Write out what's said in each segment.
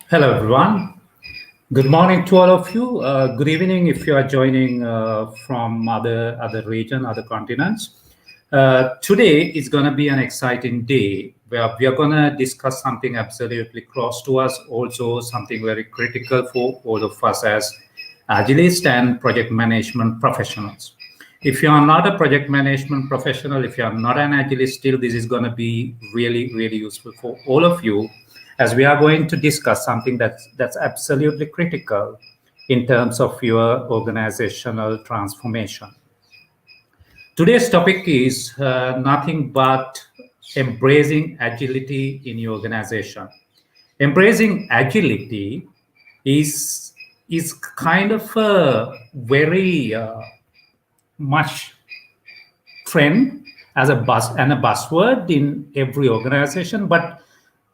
Hello, everyone. Good morning to all of you. Good evening if you are joining from other region, other continents. Today is going to be an exciting day where we are going to discuss something absolutely close to us, also something very critical for all of us as agilists and project management professionals. If you are not a project management professional, if you are not an agilist, still this is going to be really, really useful for all of you as we are going to discuss something that's absolutely critical in terms of your organizational transformation. Today's topic is nothing but embracing agility in your organization. Embracing agility is is kind of a very much trend as a buzz and a buzzword in every organization. But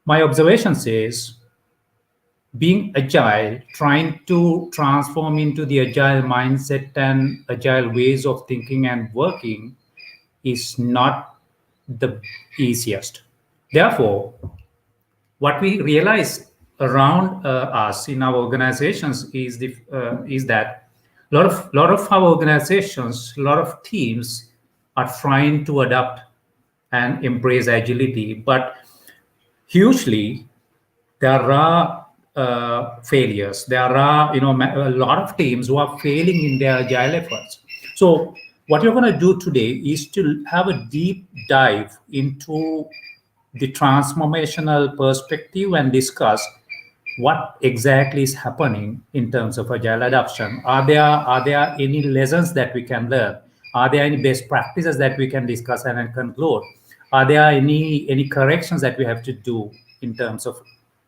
my observation says being agile, trying to transform into the agile mindset and agile ways of thinking and working is not the easiest. Therefore, what we realize around us in our organizations is that a lot of our organizations, a lot of teams are trying to adapt and embrace agility, but hugely there are failures. There are a lot of teams who are failing in their agile efforts. So what you're going to do today is to have a deep dive into the transformational perspective and discuss what exactly is happening in terms of agile adoption. Are there any lessons that we can learn? Are there any best practices that we can discuss and conclude? Are there any corrections that we have to do in terms of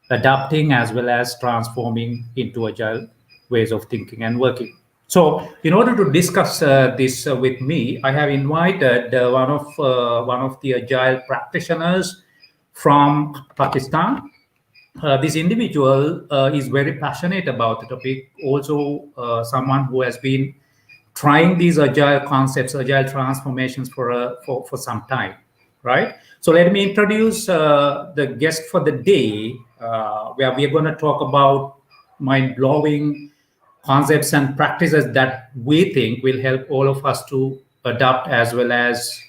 adapting as well as transforming into agile ways of thinking and working? So, in order to discuss this with me, I have invited one of the agile practitioners from Pakistan. This individual is very passionate about the topic. Also, someone who has been trying these agile concepts, agile transformations for some time, right? So let me introduce the guest for the day, where we are going to talk about mind blowing concepts and practices that we think will help all of us to adapt as well as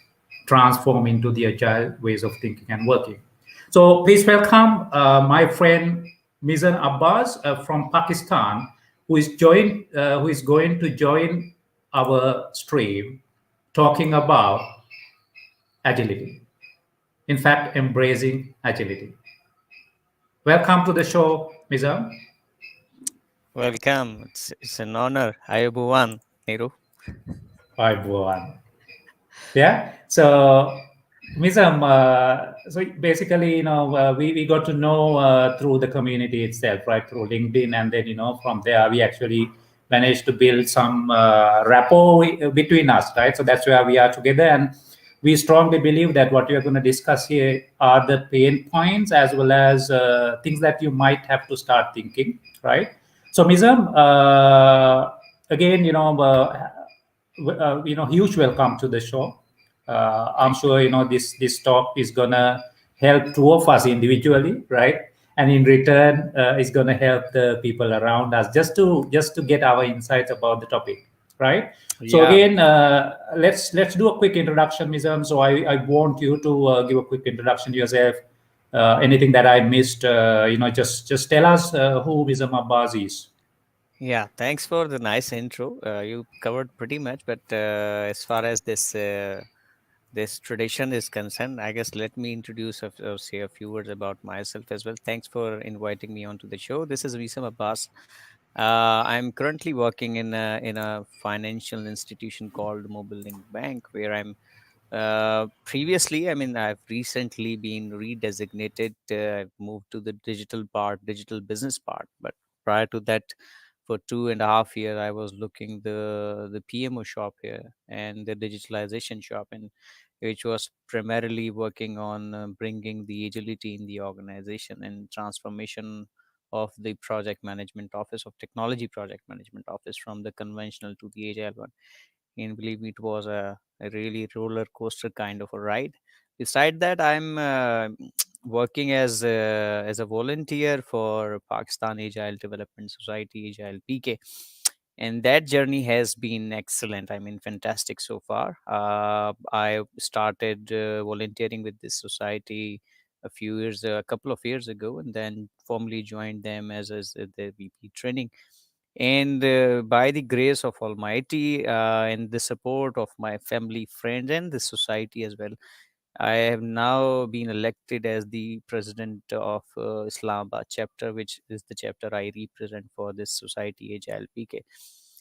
transform into the agile ways of thinking and working. So please welcome my friend Mizan Abbas from Pakistan, who is going to join our stream talking about agility. In fact, embracing agility. Welcome to the show, Mizan. Welcome. It's an honor. Hi, everyone. Nero. Hi, everyone. Yeah. So, Mizam, so basically, we got to know through the community itself, right? Through LinkedIn. And then, from there, we actually managed to build some rapport between us, right? So that's where we are together. And we strongly believe that what we are going to discuss here are the pain points as well as things that you might have to start thinking, right? So, Mizam, again, huge welcome to the show. I'm Thank you. sure this talk is gonna help two of us individually, right? And in return, it's gonna help the people around us just to get our insights about the topic, right? So Yeah. again, let's do a quick introduction, Mizam. So I want you to give a quick introduction to yourself. Anything that I missed, just tell us who Mizam Abbas is. Yeah. Thanks for the nice intro. You covered pretty much, but as far as this tradition is concerned, I guess let me introduce say a few words about myself as well. Thanks for inviting me onto the show. This is Wisam Abbas. I'm currently working in a financial institution called Mobile Link Bank, where I'm previously, I mean, I've recently been redesignated. I've moved to the digital part, digital business part. But prior to that, for 2.5 years, I was looking the PMO shop here and the digitalization shop, and which was primarily working on bringing the agility in the organization and transformation of the project management office of technology project management office from the conventional to the agile one. And believe me, it was a really roller coaster kind of a ride. Beside that, I'm working as a volunteer for Pakistan Agile Development Society, Agile PK, and that journey has been excellent. I mean, fantastic so far. I started volunteering with this society a couple of years ago, and then formally joined them as the VP training. And by the grace of Almighty and the support of my family, friends, and the society as well, I have now been elected as the president of Islamabad chapter, which is the chapter I represent for this society, Agile PK.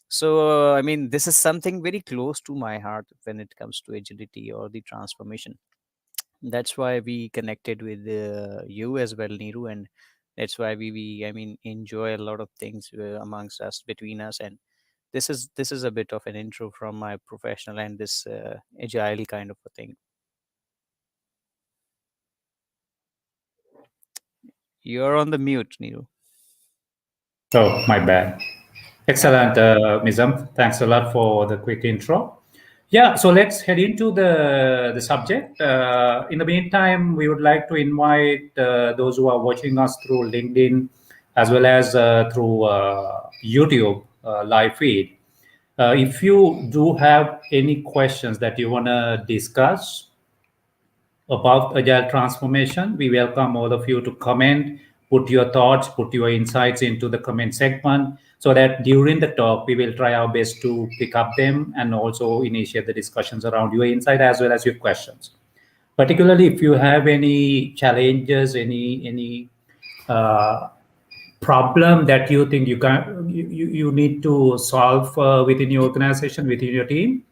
So, I mean, this is something very close to my heart when it comes to agility or the transformation. That's why we connected with you as well, Niru, and that's why we I mean, enjoy a lot of things amongst us, between us, and this is a bit of an intro from my professional and this agile kind of a thing. You're on the mute, Niru. Oh, my bad. Excellent, Mizam. Thanks a lot for the quick intro. Yeah, so let's head into the subject. In the meantime, we would like to invite those who are watching us through LinkedIn as well as through YouTube live feed. If you do have any questions that you want to discuss about agile transformation, we welcome all of you to comment, put your thoughts, put your insights into the comment segment, so that during the talk we will try our best to pick up them and also initiate the discussions around your insight as well as your questions. Particularly if you have any challenges, any uh, problem that you think you need to solve within your organization, within your team,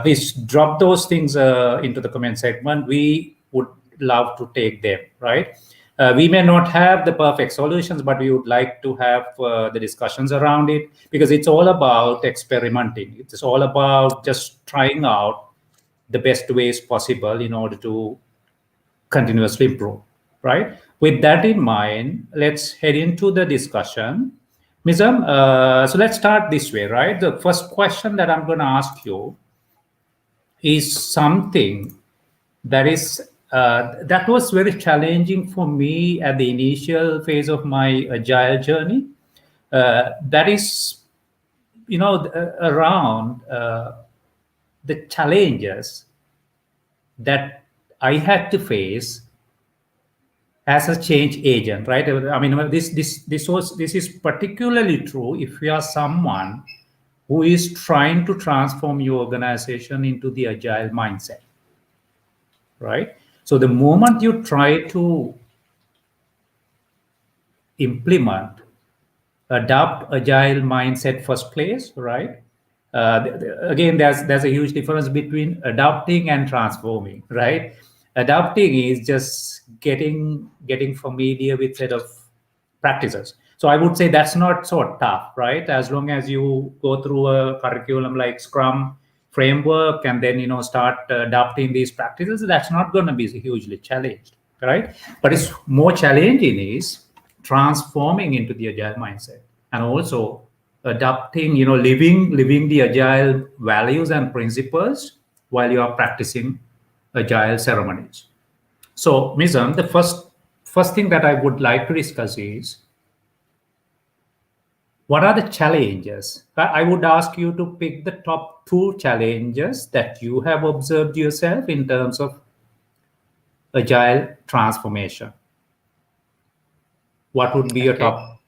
please drop those things into the comment segment. We would love to take them, right? We may not have the perfect solutions, but we would like to have the discussions around it, because it's all about experimenting. It's all about just trying out the best ways possible in order to continuously improve, right? With that in mind, let's head into the discussion. Mizam, so let's start this way, right? The first question that I'm going to ask you is something that is that was very challenging for me at the initial phase of my agile journey. That is, around the challenges that I had to face as a change agent, right? I mean, this is particularly true if you are someone who is trying to transform your organization into the agile mindset, right? So the moment you try to implement, adopt agile mindset first place, right? Again, there's a huge difference between adopting and transforming, right? Adopting is just getting familiar with set of practices. So I would say that's not so tough, right? As long as you go through a curriculum like Scrum framework and then start adopting these practices, that's not going to be hugely challenged, right? But it's more challenging is transforming into the agile mindset and also adapting, living the agile values and principles while you are practicing agile ceremonies. So, Mizam, the first thing that I would like to discuss is, what are the challenges? I would ask you to pick the top two challenges that you have observed yourself in terms of agile transformation. What would be your Okay.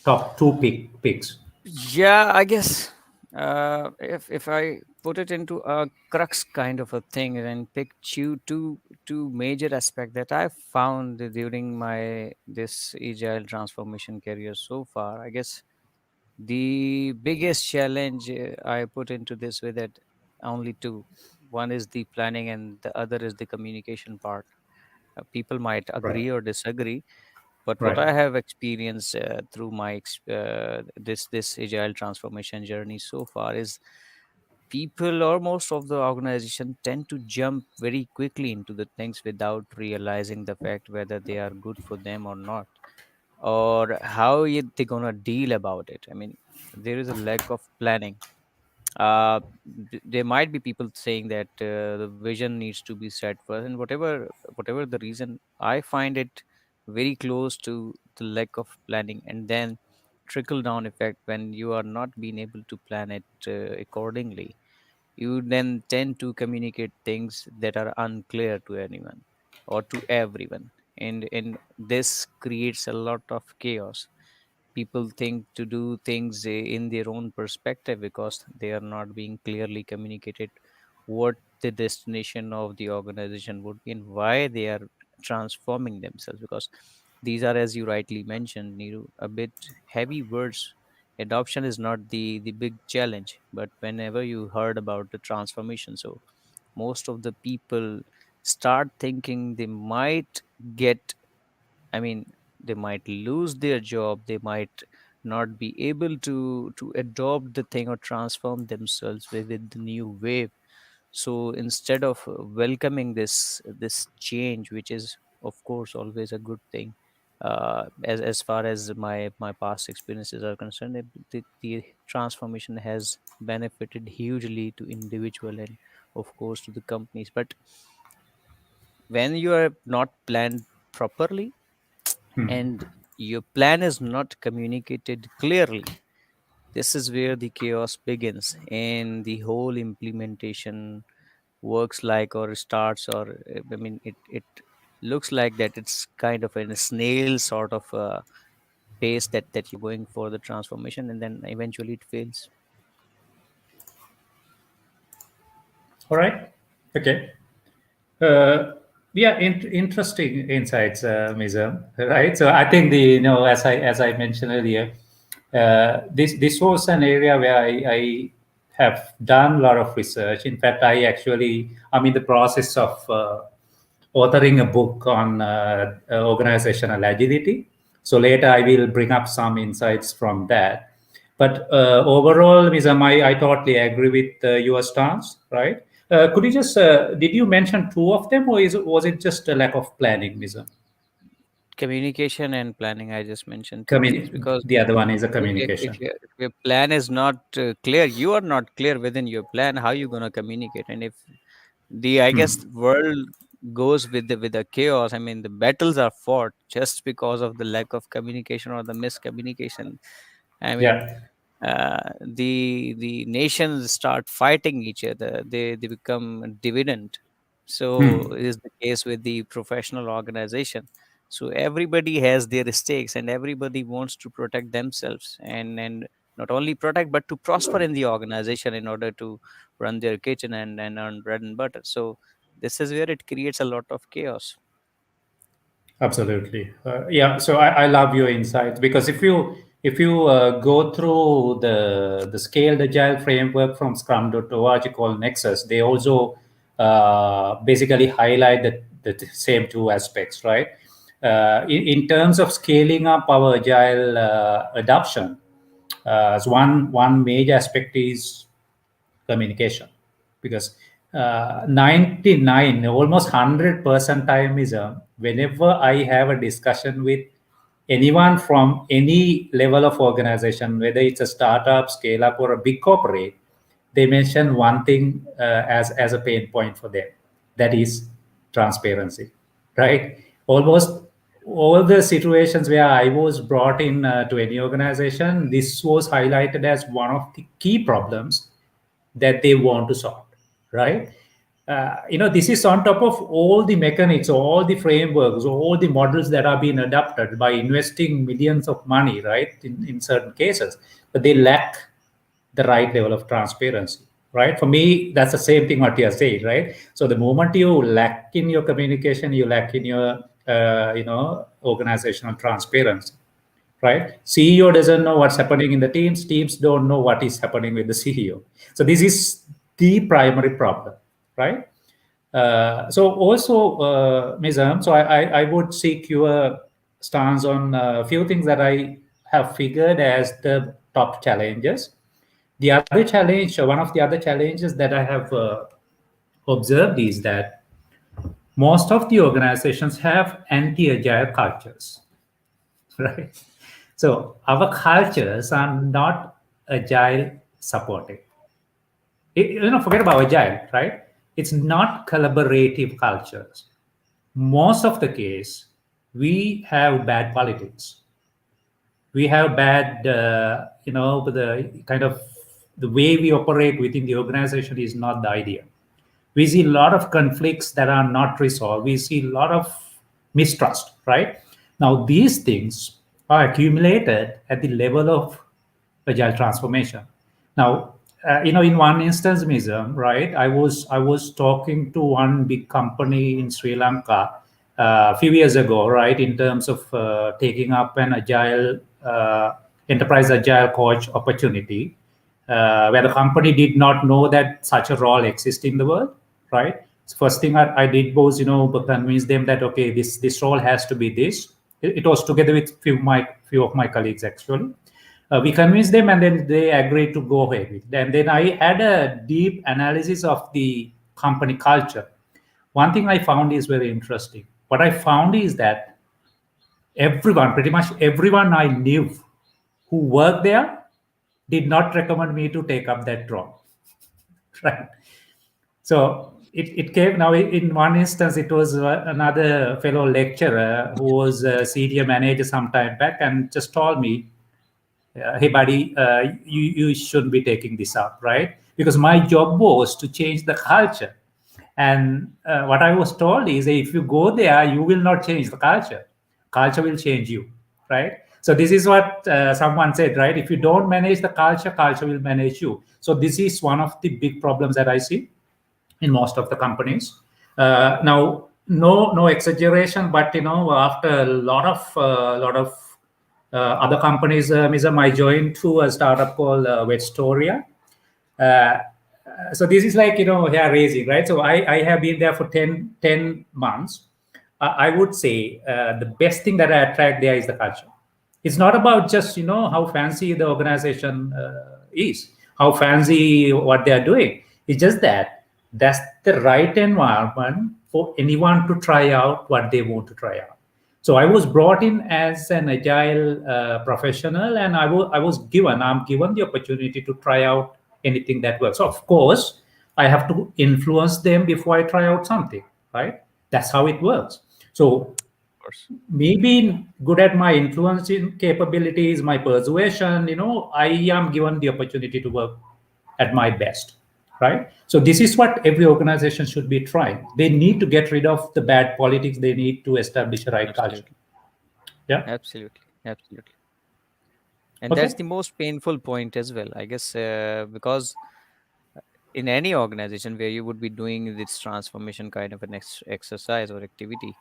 top two picks? Yeah, I guess if I put it into a crux kind of a thing and pick two major aspects that I found during my this agile transformation career so far, I guess the biggest challenge I put into this with it only two. One is the planning, and the other is the communication part. People might Right, agree or disagree, but what right, I have experienced through my this agile transformation journey so far is people or most of the organization tend to jump very quickly into the things without realizing the fact whether they are good for them or not, or how they're gonna deal about it. I mean, there is a lack of planning. uh, there might be people saying that the vision needs to be set first, and whatever the reason, I find it very close to the lack of planning, and then trickle down effect. When you are not being able to plan it accordingly, you then tend to communicate things that are unclear to anyone or to everyone, and this creates a lot of chaos. People think to do things in their own perspective because they are not being clearly communicated what the destination of the organization would be and why they are transforming themselves, because these are, as you rightly mentioned, Neeru, a bit heavy words. Adoption is not the big challenge, but whenever you heard about the transformation, so most of the people start thinking they might get, I mean, they might lose their job, they might not be able to adopt the thing or transform themselves with the new wave. So instead of welcoming this change, which is of course always a good thing, as far as my past experiences are concerned, the transformation has benefited hugely to individual and of course to the companies. But when you are not planned properly and your plan is not communicated clearly, this is where the chaos begins and the whole implementation works like or starts, or I mean it looks like that it's kind of in a snail sort of pace that you're going for the transformation, and then eventually it fails. All right. Okay. Uh, yeah, interesting insights, Mizam. Right. So I think as I mentioned earlier, this was an area where I have done a lot of research. In fact, I'm in the process of authoring a book on organizational agility. So later I will bring up some insights from that. But overall, Mizam, I totally agree with your stance, right? Could you just, did you mention two of them, or was it just a lack of planning, Mizam? Communication and planning, I just mentioned two things, because The other one is a if communication. your plan is not clear, you are not clear within your plan, how you going to communicate? And if the, I guess, Hmm. world goes with the chaos, I mean the battles are fought just because of the lack of communication or the miscommunication. I mean, Yeah. the nations start fighting each other, they become dividend. So Hmm. is the case with the professional organization. So everybody has their stakes and everybody wants to protect themselves, and not only protect but to prosper in the organization in order to run their kitchen and earn bread and butter. So this is where it creates a lot of chaos. Absolutely. Yeah. So I love your insights, because if you go through the scaled agile framework from Scrum.org called Nexus, they also basically highlight the same two aspects, right? In terms of scaling up our agile adoption, so one major aspect is communication, because 99, almost 100% time is whenever I have a discussion with anyone from any level of organization, whether it's a startup, scale up, or a big corporate, they mention one thing as a pain point for them, that is transparency, right? Almost all the situations where I was brought in to any organization, this was highlighted as one of the key problems that they want to solve, right? This is on top of all the mechanics, all the frameworks, all the models that are being adapted by investing millions of money, right, in certain cases, but they lack the right level of transparency, right? For me, that's the same thing what you are saying, right? So the moment you lack in your communication, you lack in your organizational transparency, right? CEO doesn't know what's happening in the teams. Teams don't know what is happening with the CEO. So this is the primary problem, right? So also, Mizam, so I would seek your stance on a few things that I have figured as the top challenges. The other challenge, one of the other challenges that I have observed is that most of the organizations have anti-agile cultures, right? So our cultures are not agile supportive, Forget about agile, right? It's not collaborative cultures. Most of the case, we have bad politics. We have bad, the kind of the way we operate within the organization is not the idea. We see a lot of conflicts that are not resolved. We see a lot of mistrust, right? Now, these things are accumulated at the level of agile transformation. Now, in one instance, Mizam, right? I was talking to one big company in Sri Lanka a few years ago, right? In terms of taking up an agile enterprise agile coach opportunity, where the company did not know that such a role exists in the world, right? So first thing I did was, convince them that okay, this role has to be this. It was together with few of my colleagues actually. We convinced them, and then they agreed to go ahead with it. And then I had a deep analysis of the company culture. One thing I found is very interesting. What I found is that everyone, pretty much everyone I knew who worked there, did not recommend me to take up that role. Right. So it came now in one instance, it was another fellow lecturer who was a senior manager some time back and just told me, hey, buddy, you shouldn't be taking this up, right? Because my job was to change the culture. And what I was told is if you go there, you will not change the culture. Culture will change you, right? So this is what someone said, right? If you don't manage the culture, culture will manage you. So this is one of the big problems that I see in most of the companies. Now, no exaggeration, but after a lot of other companies, Mism, I joined to a startup called Vetstoria. Uh, so this is like hair raising, right? So I have been there for 10 months. I would say the best thing that I attract there is the culture. It's not about just how fancy the organization is, how fancy what they are doing. It's just that that's the right environment for anyone to try out what they want to try out. So I was brought in as an agile professional, and I'm given the opportunity to try out anything that works. So of course, I have to influence them before I try out something, right? That's how it works. So Of course. me being good at my influencing capabilities, my persuasion, I am given the opportunity to work at my best, right? So this is what every organization should be trying. They need to get rid of the bad politics. They need to establish a right culture. Absolutely. Yeah. Absolutely. Absolutely. And that's Okay. the most painful point as well, I guess, because in any organization where you would be doing this transformation kind of an exercise or activity,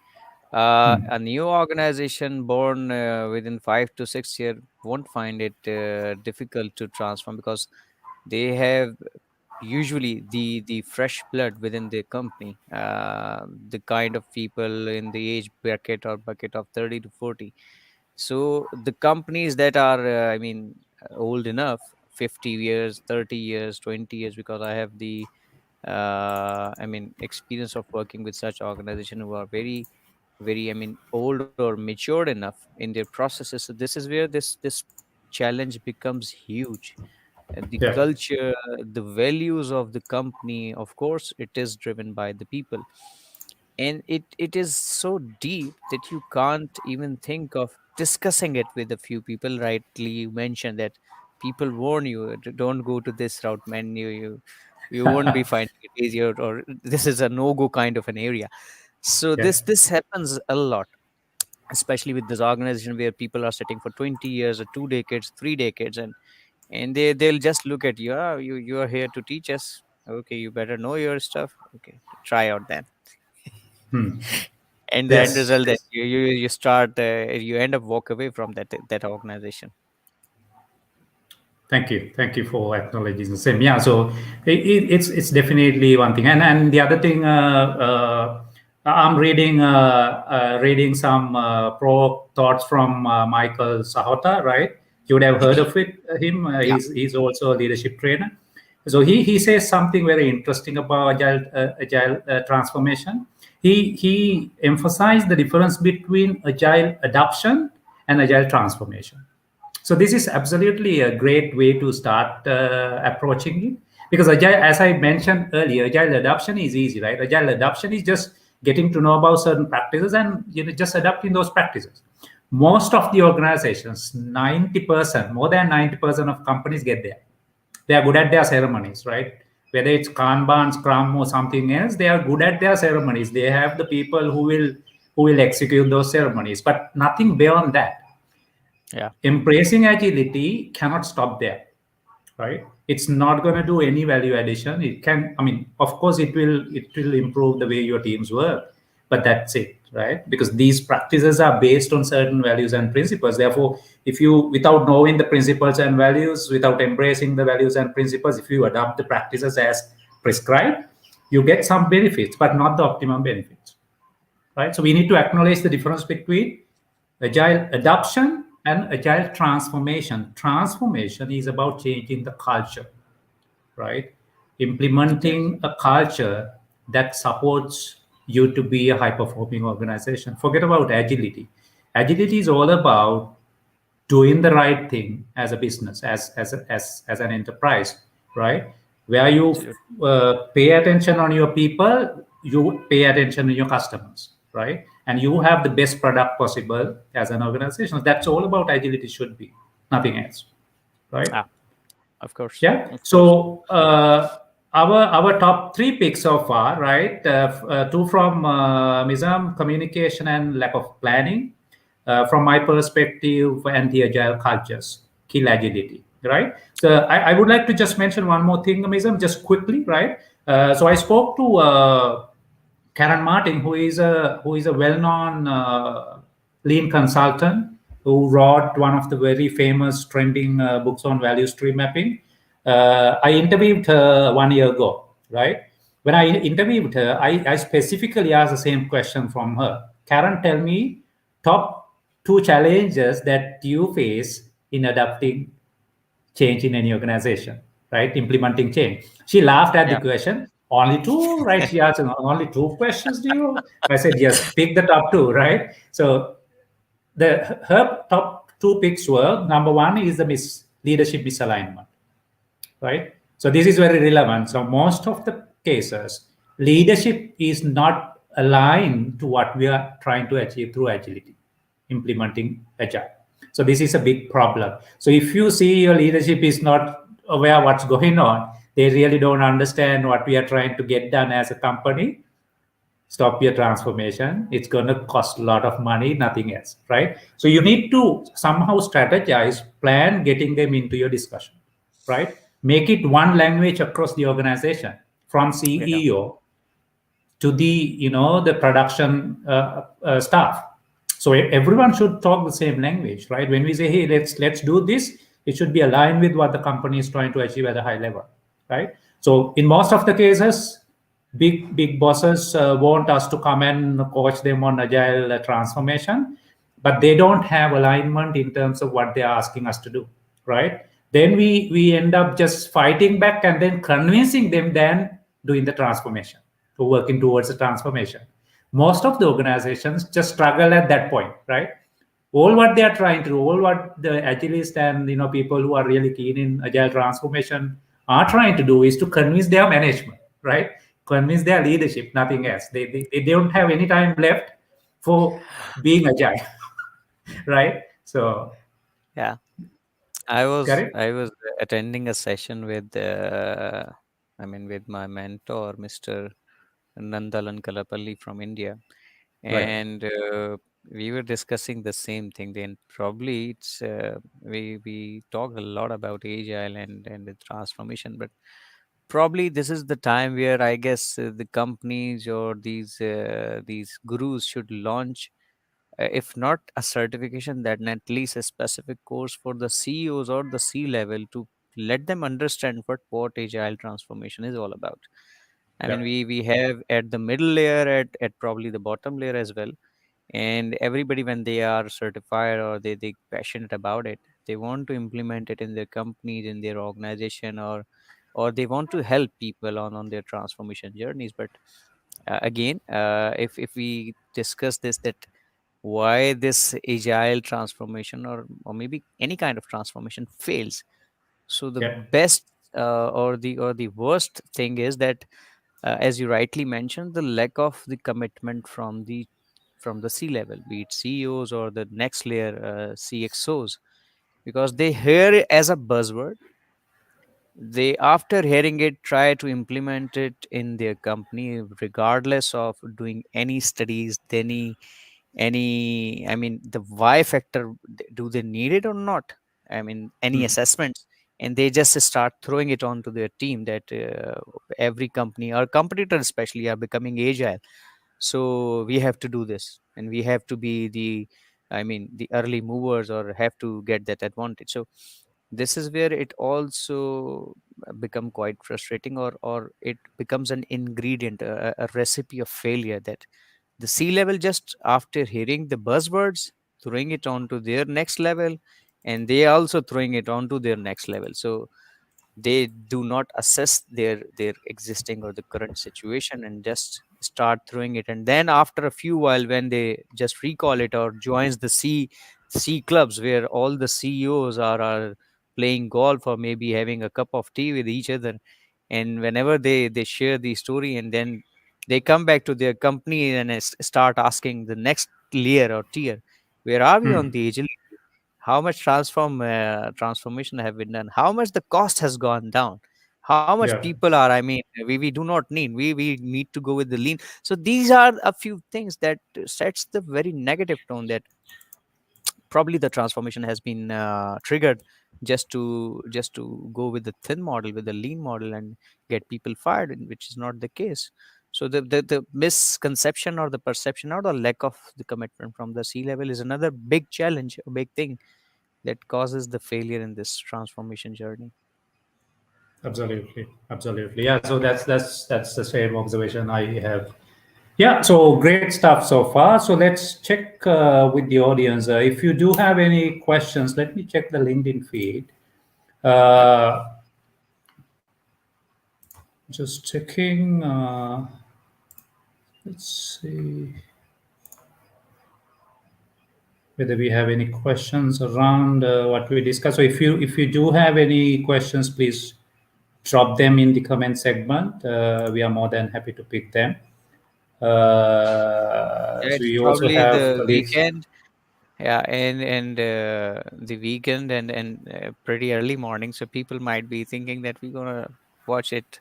a new organization born within 5 to 6 years won't find it difficult to transform because they have usually the fresh blood within the company, the kind of people in the age bracket or bucket of 30 to 40. So the companies that are old enough, 50 years, 30 years, 20 years, because I have the experience of working with such organization who are very, very, old or matured enough in their processes. So this is where this challenge becomes huge. The Yeah. culture, the values of the company, of course it is driven by the people, and it is so deep that you can't even think of discussing it with a few people. Rightly you mentioned that people warn you, Don't go to this route, man, you won't be finding it easier, or this is a no-go kind of an area. So Yeah. this happens a lot, especially with this organization where people are sitting for 20 years or 2 decades, 3 decades, and they'll just look at you. You are here to teach us. Okay, you better know your stuff. Okay, try out then. Hmm. And the end Yes. result that Yes. you start you end up walk away from that organization. Thank you for acknowledging the same. Yeah, so it's definitely one thing, and the other thing, I'm reading some pro thoughts from Michael Sahota, right? You would have heard of him. Yeah. He's also a leadership trainer. So he says something very interesting about agile transformation. He emphasized the difference between agile adoption and agile transformation. So this is absolutely a great way to start approaching it. Because agile, as I mentioned earlier, agile adoption is easy, right? Agile adoption is just getting to know about certain practices and just adapting those practices. Most of the organizations, 90%, more than 90% of companies get there. They are good at their ceremonies, right? Whether it's Kanban, Scrum, or something else, they are good at their ceremonies. They have the people who will execute those ceremonies, but nothing beyond that. Yeah. Embracing agility cannot stop there, right? It's not going to do any value addition. It can, I mean, of course it will improve the way your teams work, but that's it, right? Because these practices are based on certain values and principles. Therefore, if you, without knowing the principles and values, without embracing the values and principles, if you adopt the practices as prescribed, you get some benefits but not the optimum benefits, right? So we need to acknowledge the difference between agile adoption and agile transformation. Transformation is about changing the culture, right? Yes. Implementing a culture that supports you to be a high performing organization. Forget about agility. Agility is all about doing the right thing as a business, as an enterprise, right? Where you Absolutely. pay attention on your people, you pay attention on your customers, right? And you have the best product possible as an organization. That's all about agility should be, nothing else, right? Ah, of course. Yeah. Of course. So our top three picks so far, right? Two from Mizam, communication and lack of planning. From my perspective, anti-agile cultures kill agility, right? So I would like to just mention one more thing, Mizam, just quickly, right? So I spoke to Karen Martin, who is a well-known lean consultant who wrote one of the very famous trending books on value stream mapping. I interviewed her 1 year ago, right? When I interviewed her, I specifically asked the same question from her. Karen, tell me top two challenges that you face in adapting change in any organization, right? Implementing change. She laughed at the Yeah. question. Only two, right? She asked, only two questions do you? I said, yes, pick the top two, right? So her top two picks were number one is the leadership misalignment, right? So this is very relevant. So most of the cases, leadership is not aligned to what we are trying to achieve through agility, implementing agile. So this is a big problem. So if you see your leadership is not aware what's going on, they really don't understand what we are trying to get done as a company, stop your transformation. It's going to cost a lot of money, nothing else, right? So you need to somehow strategize, plan getting them into your discussion, right? Make it one language across the organization, from Yeah. CEO to the production staff. So everyone should talk the same language, right? When we say, hey, let's do this, it should be aligned with what the company is trying to achieve at a high level, right? So in most of the cases, big bosses want us to come and coach them on agile transformation, but they don't have alignment in terms of what they're asking us to do, right? Then we end up just fighting back and then convincing them, then doing the transformation, to working towards the transformation. Most of the organizations just struggle at that point, right? All what they are trying to do, all what the agilists and people who are really keen in agile transformation are trying to do is to convince their management, right? Convince their leadership, nothing else. They don't have any time left for being agile, right? So, Yeah. I was correct, I was attending a session with I mean with my mentor, Mr. Nandalan Kalapalli from India, right, and we were discussing the same thing. Then probably it's we talk a lot about agile and the transformation, but probably this is the time where I guess the companies or these gurus should launch, if not a certification, then at least a specific course for the CEOs or the C level to let them understand what agile transformation is all about. I mean, yeah, we have at the middle layer, at probably the bottom layer as well, and everybody when they are certified or they passionate about it, they want to implement it in their companies, in their organization, or they want to help people on their transformation journeys. But again, if we discuss this, that why this agile transformation or maybe any kind of transformation fails. So the yeah, best or the worst thing is that, as you rightly mentioned, the lack of the commitment from the C level, be it CEOs or the next layer, CXOs, because they hear it as a buzzword. They, after hearing it, try to implement it in their company, regardless of doing any studies, any, I mean, the why factor, do they need it or not? I mean, any Mm, assessments, and they just start throwing it onto their team that every company, our competitors especially, are becoming agile, so we have to do this, and we have to be the, I mean, the early movers, or have to get that advantage. So this is where it also become quite frustrating, or it becomes an ingredient, a recipe of failure, that the C level, just after hearing the buzzwords, throwing it onto their next level, and they also throwing it onto their next level. So they do not assess their existing or the current situation, and just start throwing it. And then after a few while, when they just recall it, or joins the C clubs, where all the CEOs are playing golf, or maybe having a cup of tea with each other, and whenever they share the story, and then they come back to their company and start asking the next layer or tier, where are we on mm, the agility, how much transformation have been done, how much the cost has gone down, how much yeah, people are, I mean, we do not need, we need to go with the lean. So these are a few things that sets the very negative tone, that probably the transformation has been triggered just to go with the thin model, with the lean model, and get people fired, which is not the case. So the misconception, or the perception, or the lack of the commitment from the C level, is another big challenge, a big thing that causes the failure in this transformation journey. absolutely, absolutely. Yeah, so that's the same observation I have. Yeah, so great stuff so far. So let's check with the audience. If you do have any questions, let me check the LinkedIn feed. Yep. Uh, just checking. Let's see whether we have any questions around what we discussed. So if you do have any questions, please drop them in the comment segment. We are more than happy to pick them. Yeah, So it's we also probably have the colleagues weekend. Yeah, and the weekend, and pretty early morning, so people might be thinking that we're gonna watch it,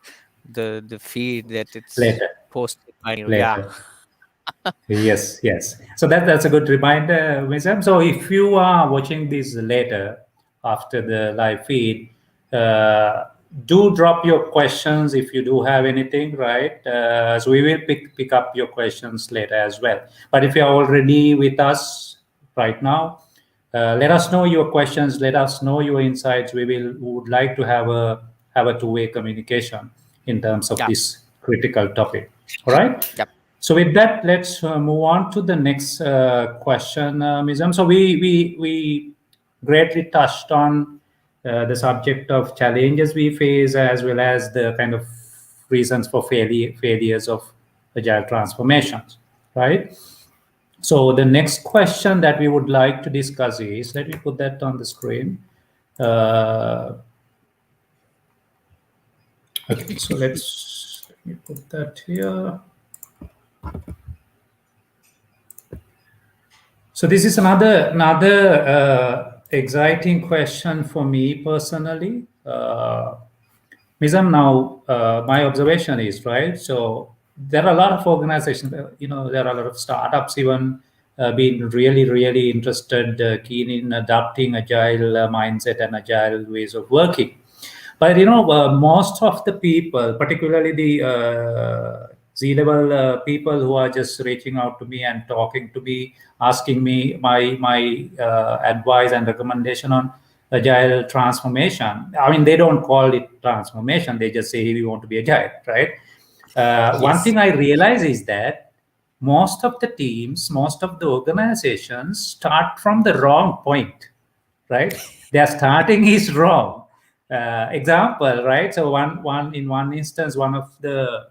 the feed that it's later. posted by you. Yeah. Later. Yes, yes. So that's a good reminder, Mizam. So if you are watching this later after the live feed, uh, do drop your questions if you do have anything, right? So we will pick up your questions later as well. But if you're already with us right now, let us know your questions. Let us know your insights. We would like to have a two-way communication in terms of Yeah. this critical topic. All right. Yep. So with that, let's move on to the next question, Mizam. So we greatly touched on the subject of challenges we face, as well as the kind of reasons for failures of agile transformations, right? So the next question that we would like to discuss is, let me put that on the screen. Uh, okay, so let me put that here. So this is another exciting question for me personally. Mizam, now my observation is right. So there are a lot of organizations. There are a lot of startups even being really interested, keen in adopting agile mindset and agile ways of working. But most of the people, particularly the Z-level people who are just reaching out to me and talking to me, asking me my advice and recommendation on agile transformation. I mean, they don't call it transformation; they just say we want to be agile, right? One Yes. thing I realize is that most of the teams, most of the organizations start from the wrong point, right? Their starting is wrong. Example, right? So one instance, one of the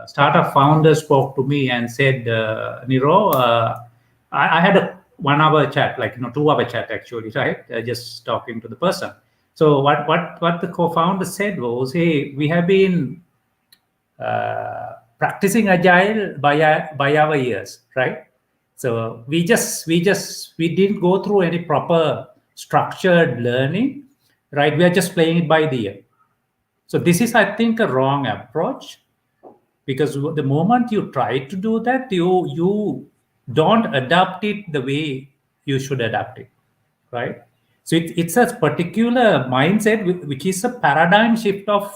startup founders spoke to me and said, Niro, I had a 1 hour chat, like 2 hour chat actually, right? Just talking to the person. So what the co-founder said was, hey, we have been practicing agile by our years, right? So we didn't go through any proper structured learning, right? We are just playing it by the ear. So this is, I think, a wrong approach, because the moment you try to do that, you don't adapt it the way you should adapt it, right? So it's a particular mindset which is a paradigm shift of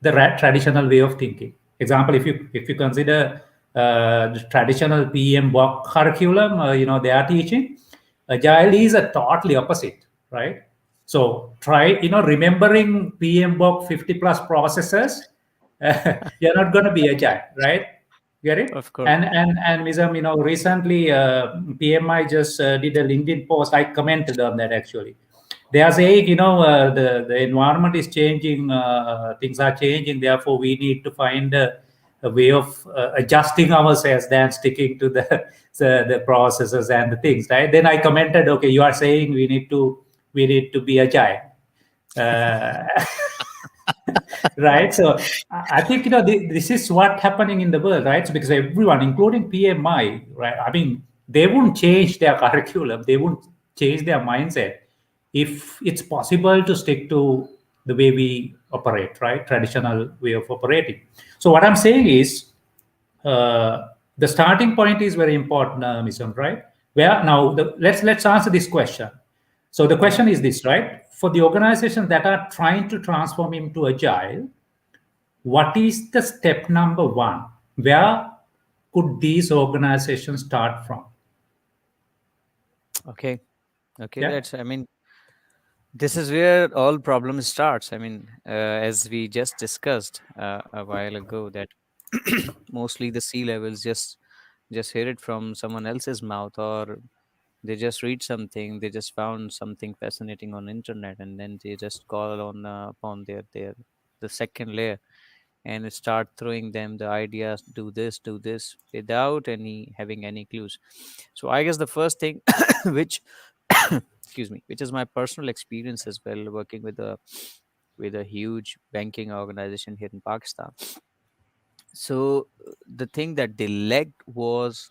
the traditional way of thinking. Example, if you consider the traditional PM work curriculum, they are teaching, agile is a totally opposite, right? So try, remembering PM work 50 plus processes. You're not going to be agile, right? Get it? Of course. And Mizam, recently PMI just did a LinkedIn post. I commented on that actually. They are saying, the environment is changing, things are changing. Therefore, we need to find a way of adjusting ourselves than sticking to the processes and the things, right? Then I commented, okay, you are saying we need to be agile. Uh, right, so I think this is what happening in the world, right? So because everyone, including PMI, right, I mean, they won't change their curriculum, they won't change their mindset if it's possible to stick to the way we operate, right, traditional way of operating. So what I'm saying is, the starting point is very important, Mission, right? Where now let's answer this question. So the Yeah. question is this, right? For the organizations that are trying to transform into agile, what is the step number one? Where could these organizations start from? Okay. Okay. Yeah. That's, I mean, this is where all problem starts. I mean, as we just discussed a while ago, that mostly the C levels just hear it from someone else's mouth, or they just read something, they just found something fascinating on internet, and then they just call on upon their the second layer and start throwing them the ideas, do this, without any having any clues. So I guess the first thing which excuse me, which is my personal experience as well, working with a huge banking organization here in Pakistan. So the thing that they lacked was,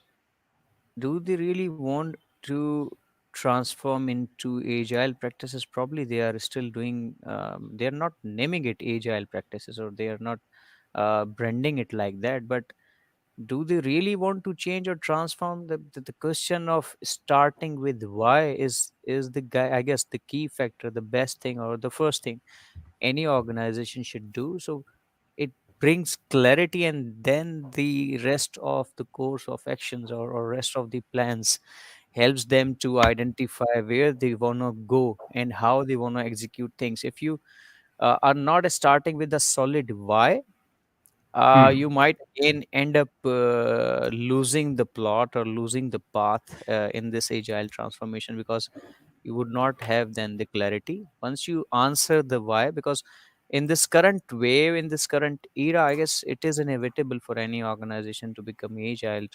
do they really want to transform into agile practices? Probably they are still doing, they are not naming it agile practices, or they are not branding it like that. But do they really want to change or transform? The question of starting with why is the guy, I guess, the key factor, the best thing, or the first thing any organization should do. So it brings clarity, and then the rest of the course of actions, or rest of the plans helps them to identify where they want to go and how they want to execute things. If you are not starting with a solid why, Hmm. you might again end up losing the plot or losing the path in this agile transformation, because you would not have then the clarity once you answer the why. Because in this current wave, in this current era, I guess it is inevitable for any organization to become agile,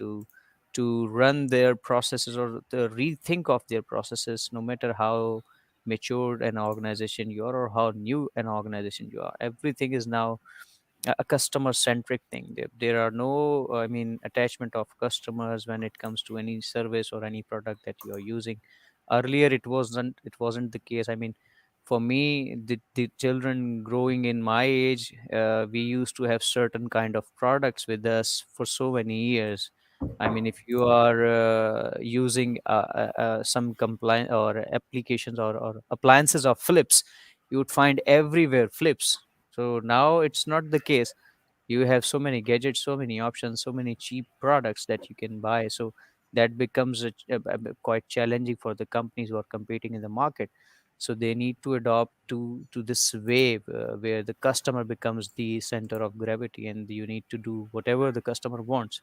to run their processes or to rethink of their processes, no matter how matured an organization you are or how new an organization you are. Everything is now a customer centric thing. There are no, I mean, attachment of customers when it comes to any service or any product that you are using. Earlier it wasn't the case. I mean, for me, the children growing in my age, we used to have certain kind of products with us for so many years. I mean, if you are using some compliant or applications, or appliances of Philips, you would find everywhere Philips. So now it's not the case. You have so many gadgets, so many options, so many cheap products that you can buy. So that becomes quite challenging for the companies who are competing in the market. So they need to adopt to this wave where the customer becomes the center of gravity, and you need to do whatever the customer wants.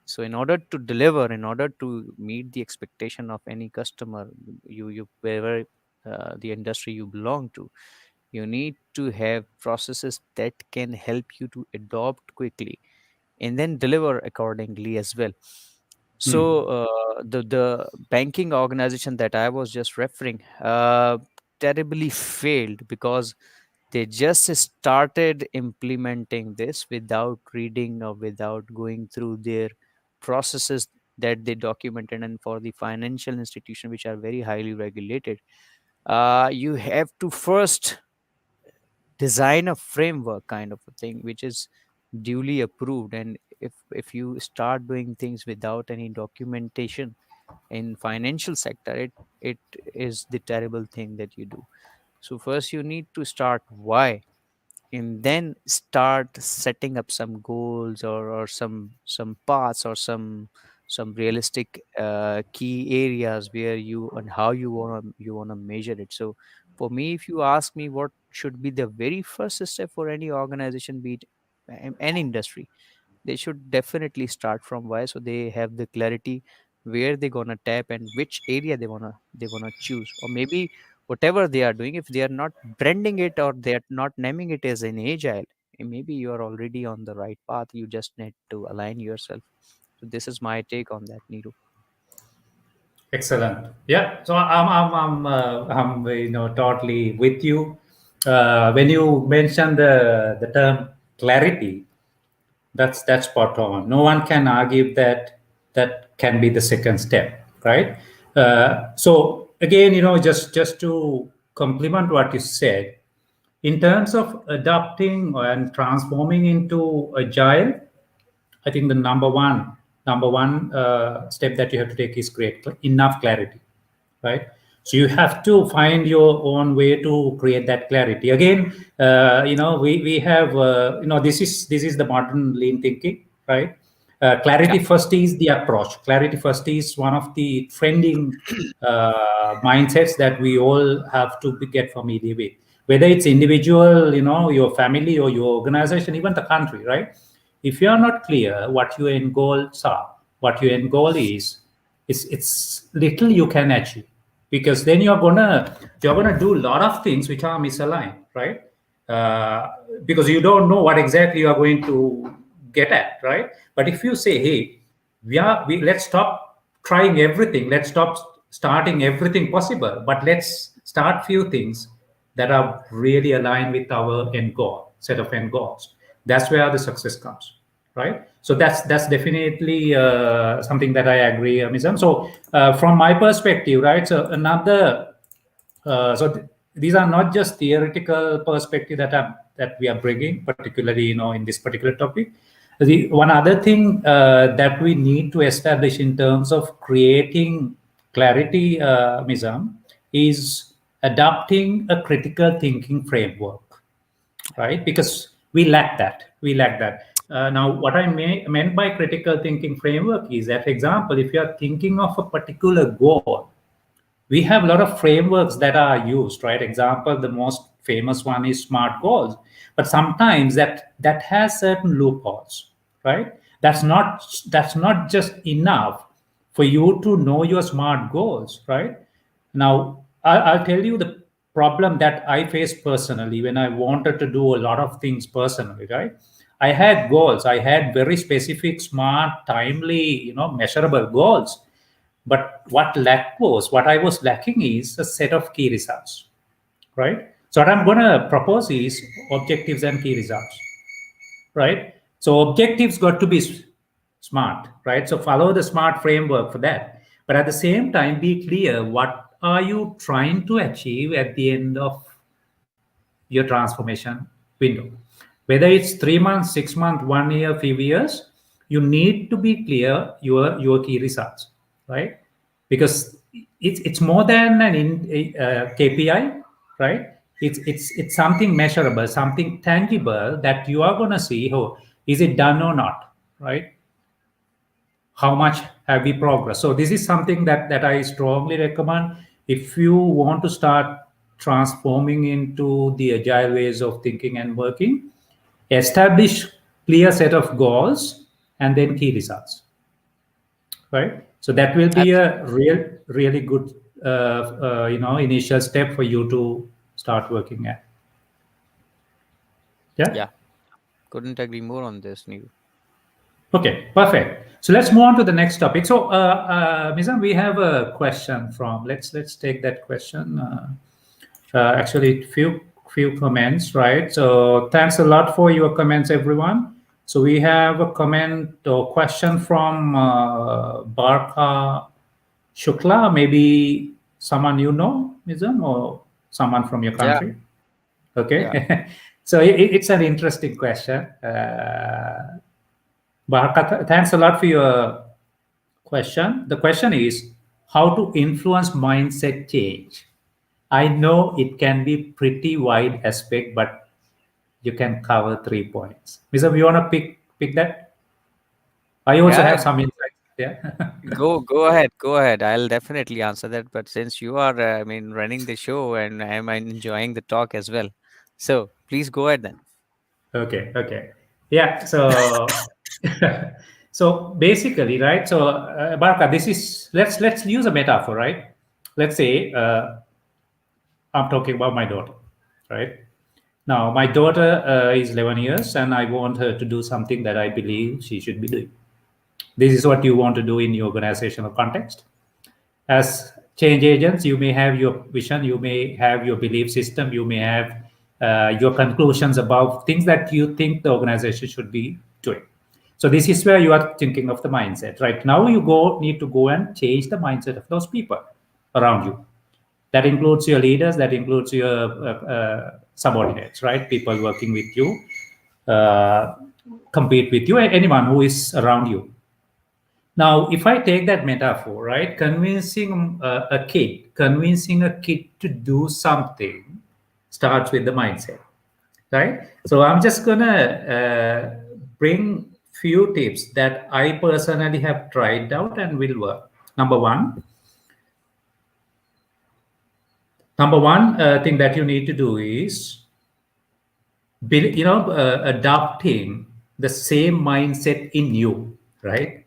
So in order to deliver, in order to meet the expectation of any customer, you wherever the industry you belong to, you need to have processes that can help you to adopt quickly and then deliver accordingly as well. So Hmm. the banking organization that I was just referring, terribly failed because they just started implementing this without reading or without going through their processes that they documented. And for the financial institution which are very highly regulated, you have to first design a framework kind of a thing which is duly approved. And if you start doing things without any documentation in financial sector, it is the terrible thing that you do. So first you need to start why, and then start setting up some goals, or some paths, or some realistic key areas where you and how you want to measure it. So for me, if you ask me what should be the very first step for any organization, be it any industry, they should definitely start from why, so they have the clarity where they're gonna tap and which area they wanna choose. Or maybe whatever they are doing, if they are not branding it or they are not naming it as an agile, maybe you are already on the right path. You just need to align yourself. So this is my take on that, Neeru. Excellent. Yeah. So I'm totally with you. When you mentioned the term clarity, that's spot on. No one can argue that that can be the second step, right? So again, just to complement what you said, in terms of adapting and transforming into agile, I think the number one step that you have to take is create enough clarity, right? So you have to find your own way to create that clarity. Again, we have this is the modern lean thinking, right? Yeah. Clarity first is the approach. Clarity first is one of the trending mindsets that we all have to get familiar with. Whether it's individual, your family or your organization, even the country, right? If you are not clear what your end goals are, what your end goal is, it's little you can achieve, because then you're gonna do a lot of things which are misaligned, right? uh, because you don't know what exactly you are going to get at, right? But if you say, hey, we let's stop trying everything, let's stop starting everything possible, but let's start few things that are really aligned with our end goal, set of end goals. That's where the success comes, right? So that's definitely something that I agree, Mizam. So from my perspective, right? So these are not just theoretical perspective that we are bringing, particularly in this particular topic. The one other thing that we need to establish in terms of creating clarity, Mizam, is adopting a critical thinking framework, right? Because we lack that. We lack that. Now, what meant by critical thinking framework is that, for example, if you are thinking of a particular goal, we have a lot of frameworks that are used, right? Example, the most famous one is smart goals, but sometimes that has certain loopholes, right? That's not just enough for you to know your smart goals, right? Now, I'll tell you the problem that I faced personally when I wanted to do a lot of things personally, right? I had goals. I had very specific, smart, timely, measurable goals. But what I was lacking is a set of key results, right? So what I'm going to propose is objectives and key results, right? So objectives got to be smart, right? So follow the smart framework for that. But at the same time, be clear what are you trying to achieve at the end of your transformation window. Whether it's 3 months, 6 months, 1 year, few years, you need to be clear your key results, right? Because it's more than KPI, right? It's something measurable, something tangible that you are gonna see. Oh, is it done or not, right? How much have we progressed? So this is something that I strongly recommend if you want to start transforming into the agile ways of thinking and working. Establish clear set of goals and then key results, right? So that will be a really good initial step for you to start working at. Yeah. Yeah, couldn't agree more on this, Neeru. Okay, perfect. So let's move on to the next topic. So, Mizam, we have a question from. Let's take that question. Actually, few comments, right? So thanks a lot for your comments, everyone. So we have a comment or question from Barkha Shukla, maybe someone you know, Mizam, or someone from your Yeah, country. yeah, Okay, so it's an interesting question. Barkha, thanks a lot for your question. The question is how to influence mindset change. I know it can be pretty wide aspect, but you can cover 3 points. Mr. You want to pick that? I also yeah. have some insights. Yeah. Go ahead, go ahead. I'll definitely answer that. But since you are, I mean, running the show, and I'm enjoying the talk as well, so please go ahead then. Okay. Okay. Yeah. So so basically, right? So Barka, this is let's use a metaphor, right? Let's say I'm talking about my daughter, right? Now, my daughter is 11 years, and I want her to do something that I believe she should be doing. This is what you want to do in your organizational context. As change agents, you may have your vision, you may have your belief system, you may have your conclusions about things that you think the organization should be doing. So this is where you are thinking of the mindset. Right now, you need to go and change the mindset of those people around you. That includes your leaders, that includes your subordinates, right? People working with you, uh, compete with you, anyone who is around you. Now, if I take that metaphor, right, convincing a kid to do something starts with the mindset, right? So I'm just gonna bring few tips that I personally have tried out and will work. Number one thing that you need to do is adopting the same mindset in you, right?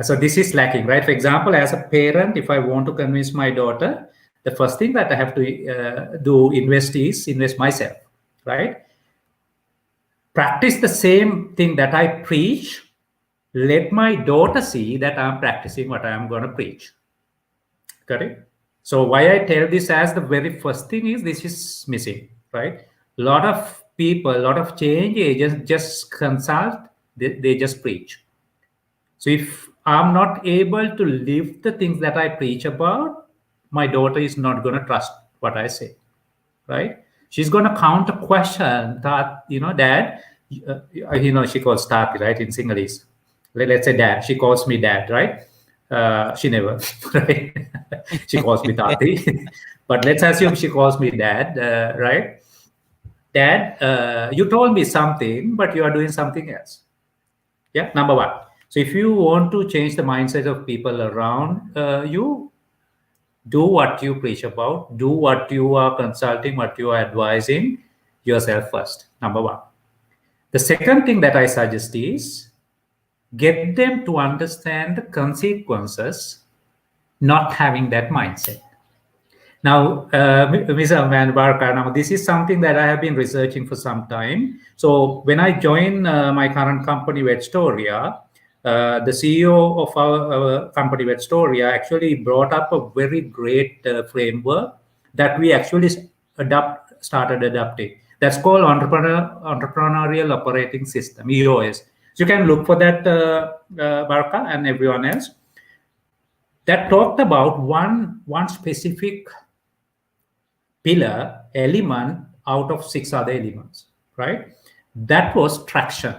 So this is lacking, right? For example, as a parent, if I want to convince my daughter, the first thing that I have to do invest myself, right? Practice the same thing that I preach. Let my daughter see that I'm practicing what I'm going to preach. Correct. So why I tell this as the very first thing is this is missing, right? A lot of people, a lot of change agents just consult, they just preach. So if I'm not able to live the things that I preach about, my daughter is not going to trust what I say, right? She's going to counter question that, dad, she calls Tati, right, in Sinhalese. Let's say dad. She calls me dad, right? She never, right? She calls me Tati. But let's assume she calls me dad, right? Dad, you told me something, but you are doing something else. Yeah, number one. So if you want to change the mindset of people around you, do what you preach about, do what you are consulting, what you are advising yourself first. Number one. The second thing that I suggest is get them to understand the consequences not having that mindset. Now, Mr. Van Barker, now this is something that I have been researching for some time. So when I joined my current company, Vetstoria, the CEO of our company, Vetstoria, actually brought up a very great framework that we actually started adapting. That's called Entrepreneurial Operating System, EOS. So you can look for that, Barka and everyone else. That talked about one specific pillar element out of six other elements, right? That was traction.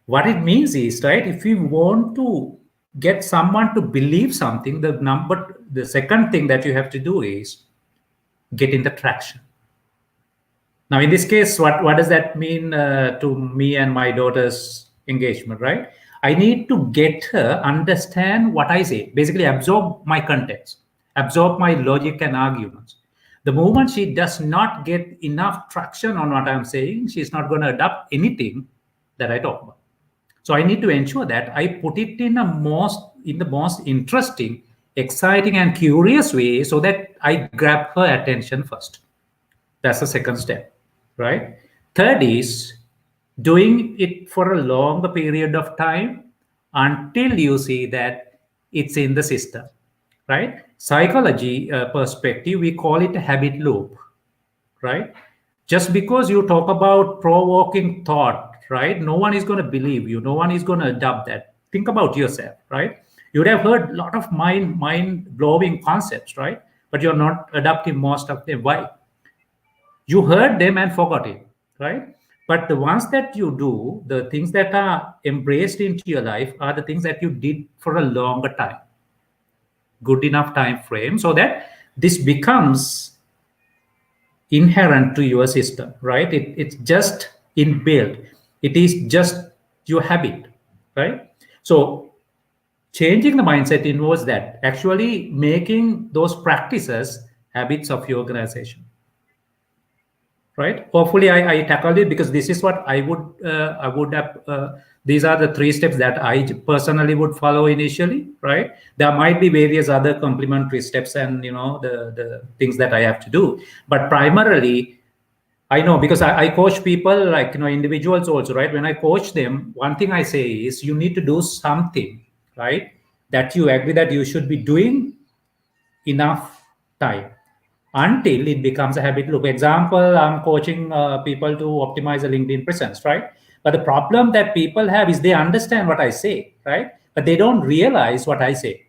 What it means is, right, if you want to get someone to believe something, the second thing that you have to do is get in the traction. Now, in this case, what does that mean to me and my daughter's engagement, right? I need to get her understand what I say, basically absorb my contents, absorb my logic and arguments. The moment she does not get enough traction on what I'm saying, she's not going to adopt anything that I talk about. So I need to ensure that I put it in the most interesting, exciting, and curious way so that I grab her attention first. That's the second step, right? Third is doing it for a longer period of time until you see that it's in the system, right? Psychology perspective, we call it a habit loop, right? Just because you talk about provoking thought, right? No one is going to believe you. No one is going to adopt that. Think about yourself, right? You would have heard a lot of mind blowing concepts, right? But you're not adapting most of them. Why? You heard them and forgot it, right? But the ones that you do, the things that are embraced into your life are the things that you did for a longer time, good enough time frame, so that this becomes inherent to your system, right? It's just inbuilt. It is just your habit, right? So changing the mindset involves that actually making those practices habits of your organization, right? Hopefully I tackled it, because this is what I would have these are the three steps that I personally would follow initially, right? There might be various other complementary steps and the things that I have to do, but primarily I know, because I coach people, like individuals also, right? When I coach them, one thing I say is you need to do something, right, that you agree that you should be doing enough time until it becomes a habit loop. Example, I'm coaching people to optimize a LinkedIn presence, right? But the problem that people have is they understand what I say, right? But they don't realize what I say.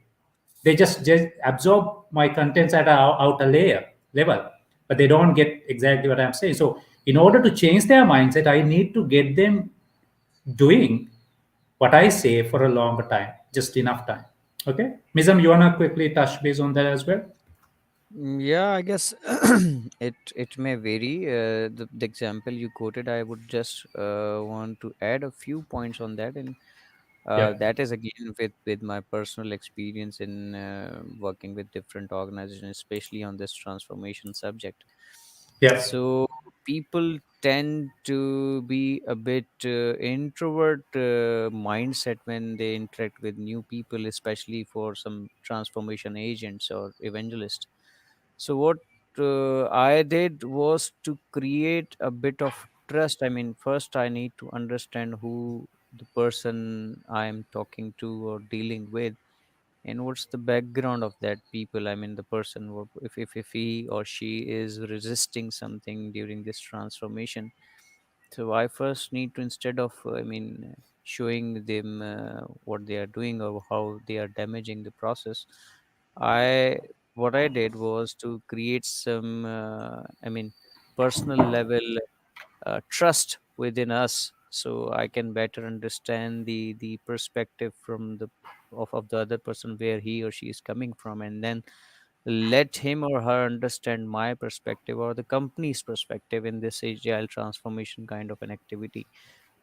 They just absorb my contents at a outer layer level, but they don't get exactly what I'm saying. So in order to change their mindset, I need to get them doing what I say for a longer time, just enough time. Okay, Mizam, you wanna quickly touch base on that as well? Yeah, I guess it may vary. The example you quoted, I would just want to add a few points on that, and Yeah, that is again with my personal experience in working with different organizations, especially on this transformation subject. yeah, So people tend to be a bit introvert mindset when they interact with new people, especially for some transformation agents or evangelists. So what I did was to create a bit of trust. I mean, first I need to understand who the person I am talking to or dealing with, and what's the background of that people. I mean, the person, if he or she is resisting something during this transformation. So I first need to, instead of showing them what they are doing or how they are damaging the process, I what I did was to create some personal level trust within us, so I can better understand the perspective from of the other person, where he or she is coming from, and then let him or her understand my perspective or the company's perspective in this agile transformation kind of an activity.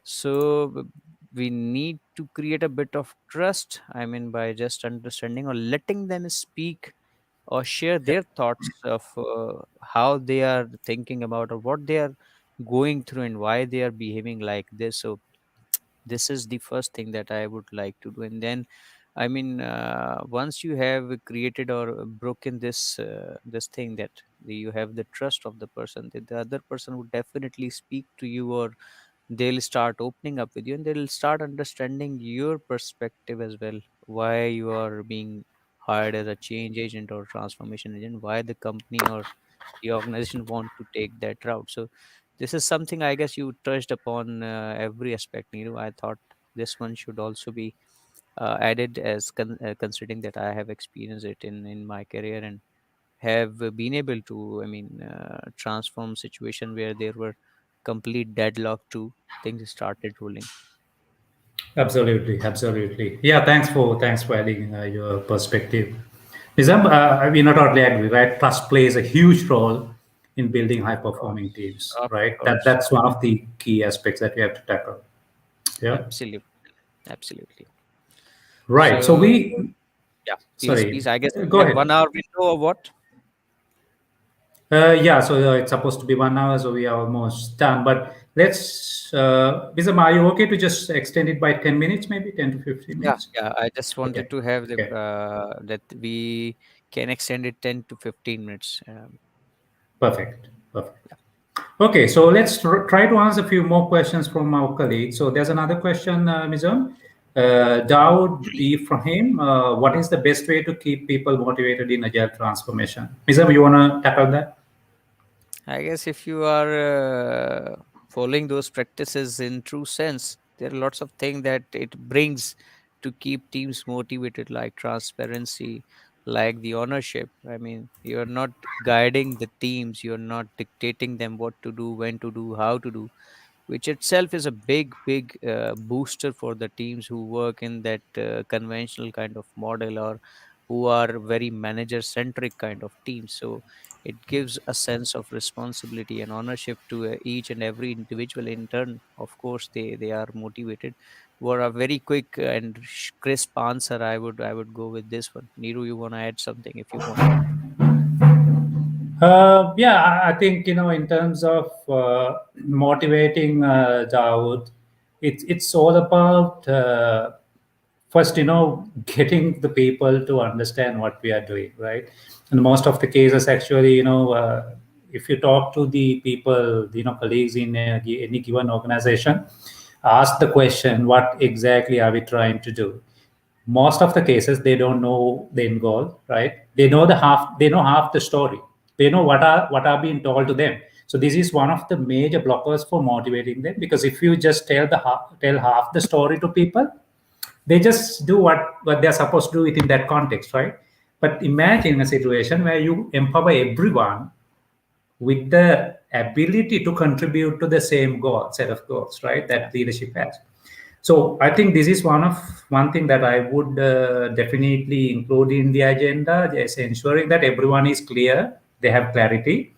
So we need to create a bit of trust, I mean, by just understanding or letting them speak or share their thoughts of how they are thinking about or what they are going through and why they are behaving like this. So this is the first thing that I would like to do, and then once you have created or broken this thing, that you have the trust of the person, that the other person would definitely speak to you, or they'll start opening up with you, and they'll start understanding your perspective as well, why you are being hired as a change agent or transformation agent, why the company or the organization want to take that route. So this is something I guess you touched upon every aspect, Neeru. I thought this one should also be added, as considering that I have experienced it in my career, and have been able to, transform situation where there were complete deadlock to things started rolling. absolutely, absolutely. Yeah, thanks for adding your perspective. Nizam, we not only agree, right? Trust plays a huge role in building Of high-performing course. teams, Of right? That course. that's one of the key aspects that we have to tackle. Yeah, Absolutely. Absolutely. right. So So we, yeah, please. sorry, I guess we go have ahead. 1 hour window or what? Yeah, so it's supposed to be 1 hour, so we are almost done. But let's, Nizam, are you okay to just extend it by 10 minutes, maybe 10 to 15 Yeah, minutes? yeah. I just Okay, wanted to have the okay, that we can extend it 10 to 15 minutes. perfect, perfect. Okay, so let's try to answer a few more questions from our colleagues. So there's another question, Mizam. Daud Ibrahim, what is the best way to keep people motivated in agile transformation? Mizam, you want to tackle that? I guess if you are following those practices in true sense, there are lots of things that it brings to keep teams motivated, like transparency, like the ownership. I mean, you're not guiding the teams, you're not dictating them what to do, when to do, how to do, which itself is a big booster for the teams who work in that conventional kind of model, or who are very manager centric kind of teams. So it gives a sense of responsibility and ownership to each and every individual. In turn, of course, they are motivated. For a very quick and crisp answer, I would go with this one. Neeru, you want to add something if you want? Yeah, I think in terms of motivating Dawood, it's all about first getting the people to understand what we are doing, right? And most of the cases, actually, if you talk to the people, colleagues in any given organization, ask the question, what exactly are we trying to do? Most of the cases they don't know the end goal, right? They know half the story. They know what are being told to them. So this is one of the major blockers for motivating them, because if you just tell half the story to people, they just do what they're supposed to do within that context, right? But imagine a situation where you empower everyone with the ability to contribute to the same goal set of goals, right, Yeah, that leadership has. So I think this is one thing that I would definitely include in the agenda, just ensuring that everyone is clear, they have clarity.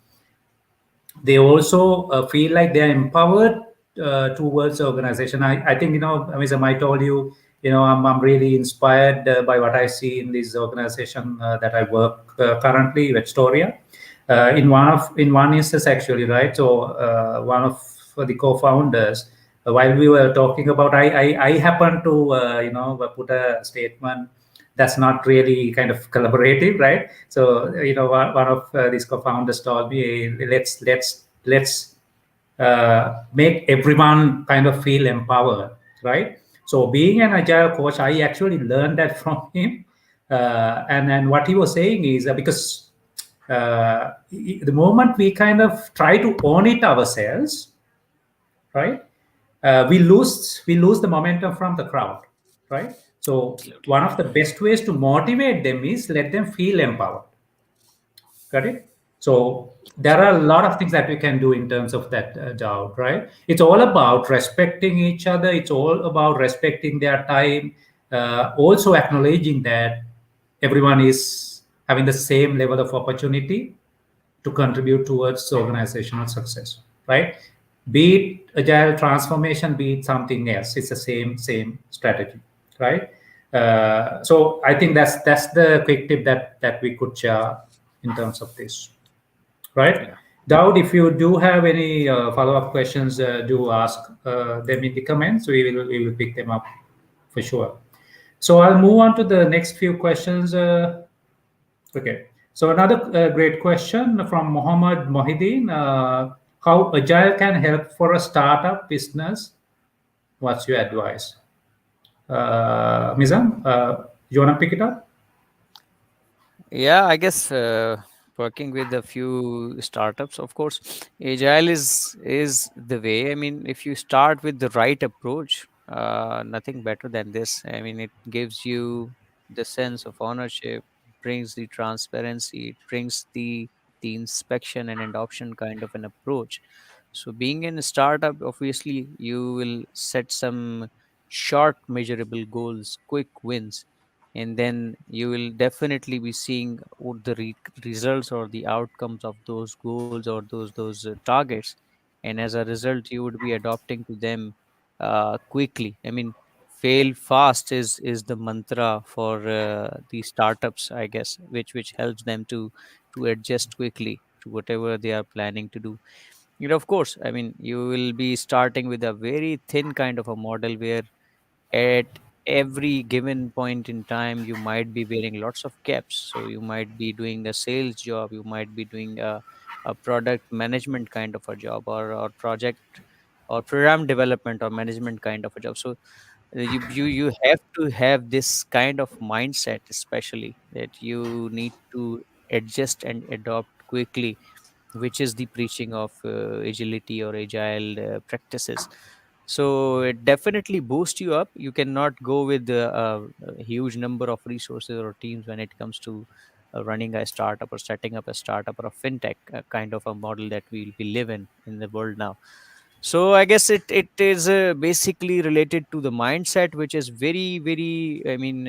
They also feel like they are empowered towards the organization. I think, Amisam, I told you, I'm really inspired by what I see in this organization that I work currently with Storia. In one instance, actually, right? So one of the co-founders, while we were talking about, I happened to put a statement that's not really kind of collaborative, right? So one of these co-founders told me, "Hey, let's make everyone kind of feel empowered," right? So being an agile coach, I actually learned that from him. And what he was saying is because the moment we kind of try to own it ourselves, right, we lose the momentum from the crowd, right? So absolutely. one of the best ways to motivate them is let them feel empowered. Got it? So there are a Absolutely. lot of things that we can do in terms of that doubt, right? It's all about respecting each other. It's all about respecting their time. Also acknowledging that everyone is having the same level of opportunity to contribute towards organizational success, right? Be it agile transformation, be it something else, it's the same strategy, right? So I think that's the quick tip that we could share in terms of this, right? Yeah. Daud, if you do have any follow-up questions, do ask them in the comments. We will pick them up for sure. So I'll move on to the next few questions. Okay. So another great question from Mohammed Mohideen. How Agile can help for a startup business? What's your advice? Mizam, you want to pick it up? Yeah, I guess working with a few startups, of course, agile is the way. I mean, if you start with the right approach, nothing better than this. I mean, it gives you the sense of ownership, brings the transparency, it brings the inspection and adoption kind of an approach. So, being in a startup, obviously, you will set some short, measurable goals, quick wins, and then you will definitely be seeing what the results or the outcomes of those goals or those targets, and as a result you would be adopting to them quickly. I mean, fail fast is the mantra for the startups, I guess, which helps them to adjust quickly to whatever they are planning to do. Of course, I mean, you will be starting with a very thin kind of a model where at every given point in time you might be wearing lots of caps. So you might be doing a sales job, you might be doing a product management kind of a job, or project or program development or management kind of a job. So You have to have this kind of mindset, especially that you need to adjust and adopt quickly, which is the preaching of agility or agile practices. So it definitely boosts you up. You cannot go with a huge number of resources or teams when it comes to running a startup or setting up a startup or a fintech kind of a model that we live in the world now. So I guess it is basically related to the mindset, which is very, I mean,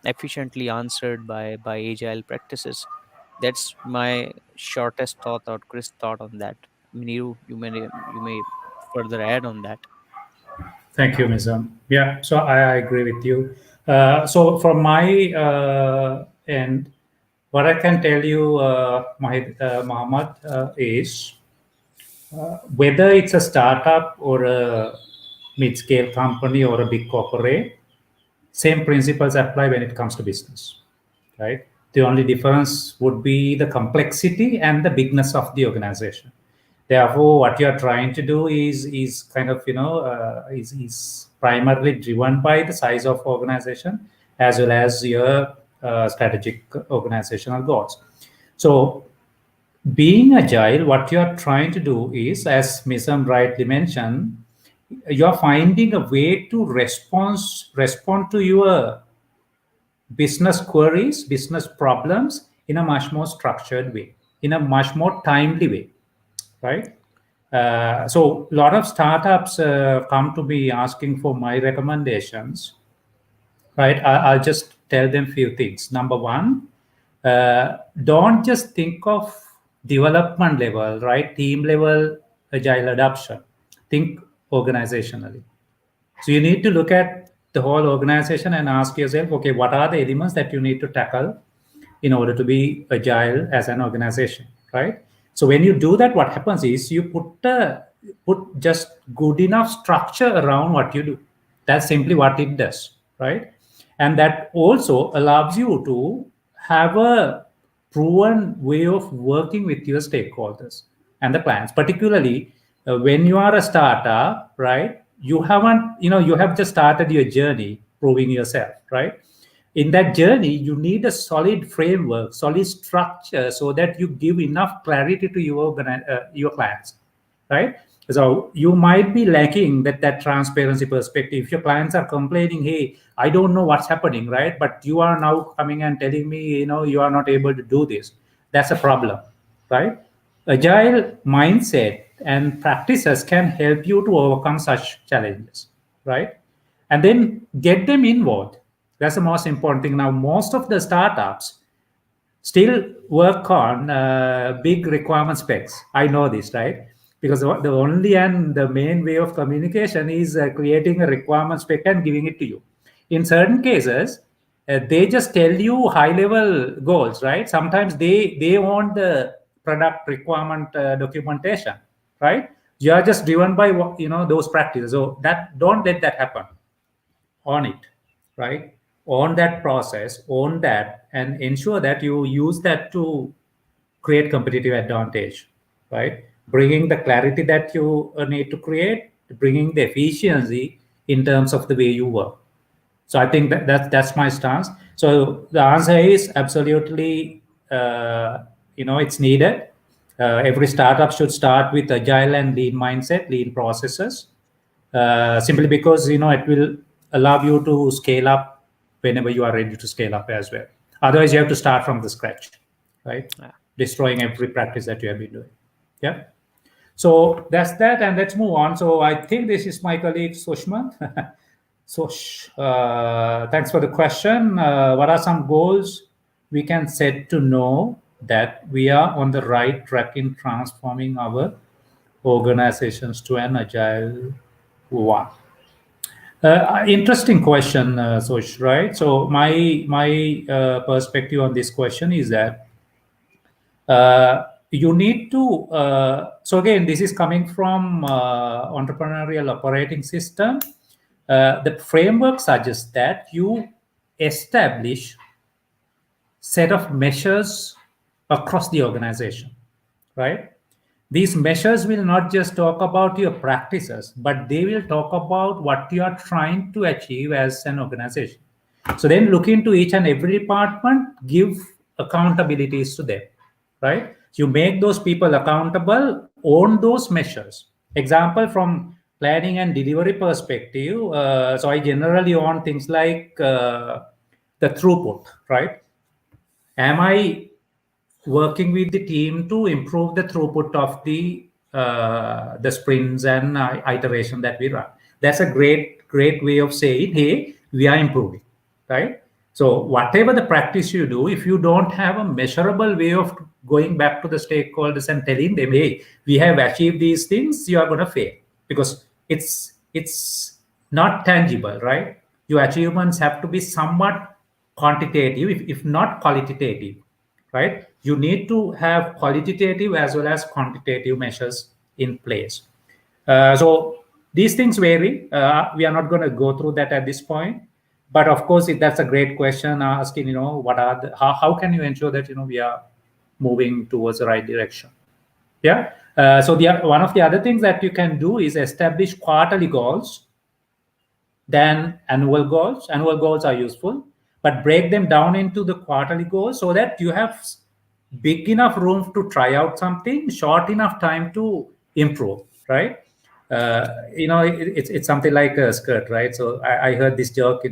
efficiently answered by agile practices. That's my shortest thought or crisp thought on that. I mean, you may further add on that. Thank you, Mizam. Yeah, so I agree with you. So from my end, what I can tell you, Mohammed, is whether it's a startup or a mid-scale company or a big corporate, same principles apply when it comes to business, right? The only difference would be the complexity and the bigness of the organization. Therefore, what you are trying to do is kind of is primarily driven by the size of organization as well as your strategic organizational goals. So being agile, what you are trying to do is, as Misam rightly mentioned, you are finding a way to respond to your business queries, business problems in a much more structured way, in a much more timely way, right? So a lot of startups come to me asking for my recommendations, right? I'll just tell them few things. Number one, don't just think of development level, right? Team level agile adoption. Think organizationally. So you need to look at the whole organization and ask yourself, okay, what are the elements that you need to tackle in order to be agile as an organization, right? So when you do that, what happens is you put just good enough structure around what you do. That's simply what it does, right? And that also allows you to have a proven way of working with your stakeholders and the clients, particularly when you are a startup, right? You have just started your journey proving yourself, right? In that journey you need a solid framework, solid structure, so that you give enough clarity to your clients, right? So you might be lacking that transparency perspective. If your clients are complaining, hey, I don't know what's happening, right? But you are now coming and telling me, you are not able to do this. That's a problem, right? Agile mindset and practices can help you to overcome such challenges, right? And then get them involved. That's the most important thing. Now, most of the startups still work on big requirement specs. I know this, right? Because the only and the main way of communication is creating a requirement spec and giving it to you. In certain cases, they just tell you high level goals, right? Sometimes they want the product requirement documentation, right? You are just driven by those practices. So that, don't let that happen. On it, right? On that process, on that, and ensure that you use that to create competitive advantage, right? Bringing the clarity that you need to create, bringing the efficiency in terms of the way you work. So I think that's my stance. So the answer is absolutely, it's needed. Every startup should start with agile and lean mindset, lean processes, simply because it will allow you to scale up whenever you are ready to scale up as well. Otherwise, you have to start from the scratch, right? Yeah. Destroying every practice that you have been doing. Yeah. So that's that, and let's move on. So I think this is my colleague Sushman. So, thanks for the question. What are some goals we can set to know that we are on the right track in transforming our organizations to an agile one? Interesting question, Sosh, right? So my perspective on this question is that you need to. So again, this is coming from entrepreneurial operating system. The framework suggests that you establish set of measures across the organization, right? These measures will not just talk about your practices, but they will talk about what you are trying to achieve as an organization. So then look into each and every department, give accountabilities to them, right? You make those people accountable, own those measures. Example from planning and delivery perspective. So I generally own things like the throughput, right? Am I working with the team to improve the throughput of the sprints and iteration that we run? That's a great way of saying, hey, we are improving, right? So whatever the practice you do, if you don't have a measurable way of going back to the stakeholders and telling them, hey, we have achieved these things, you are going to fail, because it's not tangible, right? Your achievements have to be somewhat quantitative, if not qualitative, right? You need to have qualitative as well as quantitative measures in place. So these things vary. We are not going to go through that at this point, but of course, that's a great question asking. What are how can you ensure that we are moving towards the right direction? Yeah. So the one of the other things that you can do is establish quarterly goals, then annual goals. Annual goals are useful, but break them down into the quarterly goals so that you have big enough room to try out something, short enough time to improve, right? It's something like a skirt, right? So I heard this joke,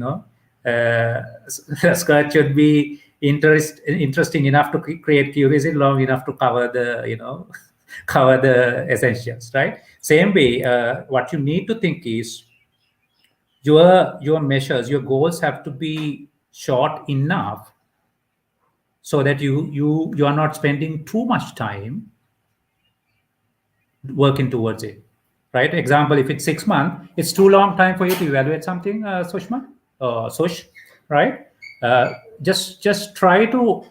a skirt should be interesting enough to create curiosity, long enough to cover the, cover the essentials, right? Same way, what you need to think is your measures, your goals have to be short enough so that you are not spending too much time working towards it, right? Example, if it's 6 months, it's too long time for you to evaluate something, Sushma, Sush, right? uh, just try to